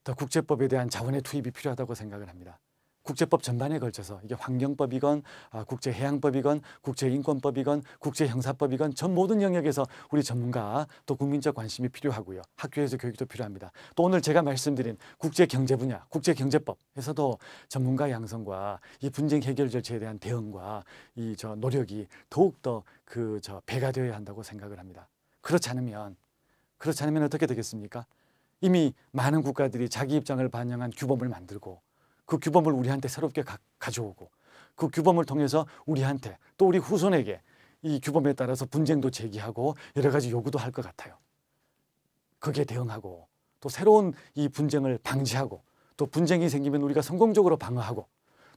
더 국제법에 대한 자원의 투입이 필요하다고 생각을 합니다. 국제법 전반에 걸쳐서 이게 환경법이건 국제해양법이건 국제인권법이건 국제형사법이건 전 모든 영역에서 우리 전문가 또 국민적 관심이 필요하고요. 학교에서 교육도 필요합니다. 또 오늘 제가 말씀드린 국제경제 분야, 국제경제법에서도 전문가 양성과 이 분쟁 해결 절차에 대한 대응과 이 노력이 더욱더 배가 되어야 한다고 생각을 합니다. 그렇지 않으면 어떻게 되겠습니까? 이미 많은 국가들이 자기 입장을 반영한 규범을 만들고 그 규범을 우리한테 새롭게 가져오고 그 규범을 통해서 우리한테 또 우리 후손에게 이 규범에 따라서 분쟁도 제기하고 여러 가지 요구도 할 것 같아요. 거기에 대응하고 또 새로운 이 분쟁을 방지하고 또 분쟁이 생기면 우리가 성공적으로 방어하고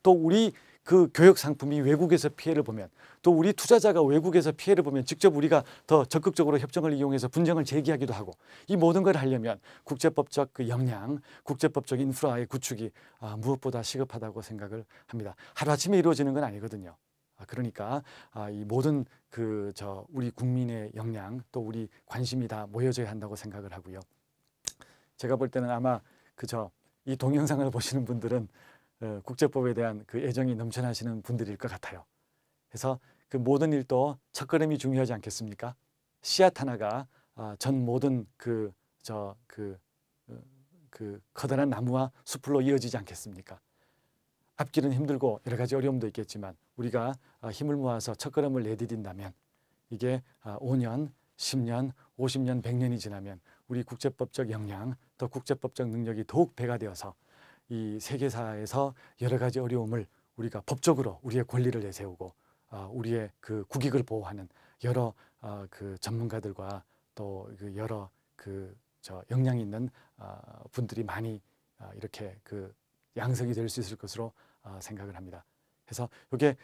또 우리 그 교육 상품이 외국에서 피해를 보면 또 우리 투자자가 외국에서 피해를 보면 직접 우리가 더 적극적으로 협정을 이용해서 분쟁을 제기하기도 하고 이 모든 걸 하려면 국제법적 그 역량, 국제법적 인프라의 구축이 무엇보다 시급하다고 생각을 합니다. 하루아침에 이루어지는 건 아니거든요. 그러니까 이 모든 우리 국민의 역량 또 우리 관심이 다 모여져야 한다고 생각을 하고요. 제가 볼 때는 아마 이 동영상을 보시는 분들은 국제법에 대한 그 애정이 넘쳐나시는 분들일 것 같아요. 그래서 그 모든 일도 첫걸음이 중요하지 않겠습니까? 씨앗 하나가 전 모든 커다란 나무와 숲으로 이어지지 않겠습니까? 앞길은 힘들고 여러 가지 어려움도 있겠지만 우리가 힘을 모아서 첫걸음을 내디딘다면 이게 5년, 10년, 50년, 100년이 지나면 우리 국제법적 역량, 또 국제법적 능력이 더욱 배가 되어서 이 세계사에서 여러 가지 어려움을 우리가 법적으로 우리의 권리를 내세우고 우리의 그 국익을 보호하는 여러 그 전문가들과 또 여러 역량 있는 분들이 많이 이렇게 양성이 될 수 있을 것으로 생각을 합니다. 그래서 이게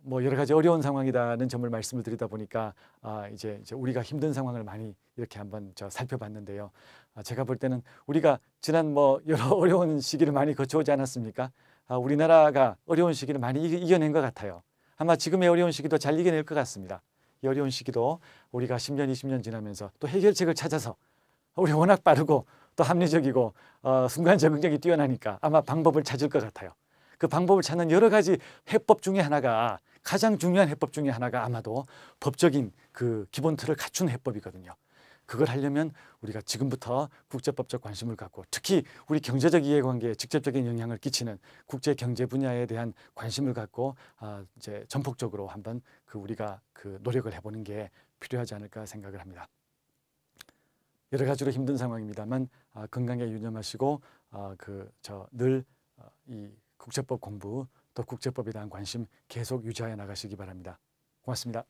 뭐 여러 가지 어려운 상황이라는 점을 말씀을 드리다 보니까 이제 우리가 힘든 상황을 많이 이렇게 한번 살펴봤는데요. 제가 볼 때는 우리가 지난 뭐 여러 어려운 시기를 많이 거쳐오지 않았습니까? 우리나라가 어려운 시기를 많이 이겨낸 것 같아요. 아마 지금의 어려운 시기도 잘 이겨낼 것 같습니다. 이 어려운 시기도 우리가 10년, 20년 지나면서 또 해결책을 찾아서 우리 워낙 빠르고 또 합리적이고 순간 적응력이 뛰어나니까 아마 방법을 찾을 것 같아요. 그 방법을 찾는 여러 가지 해법 중에 하나가 가장 중요한 해법 중에 하나가 아마도 법적인 그 기본 틀을 갖춘 해법이거든요. 그걸 하려면 우리가 지금부터 국제법적 관심을 갖고 특히 우리 경제적 이해관계에 직접적인 영향을 끼치는 국제 경제 분야에 대한 관심을 갖고 이제 전폭적으로 한번 우리가 노력을 해보는 게 필요하지 않을까 생각을 합니다. 여러 가지로 힘든 상황입니다만 건강에 유념하시고 늘 이 국제법 공부 또 국제법에 대한 관심 계속 유지하여 나가시기 바랍니다. 고맙습니다.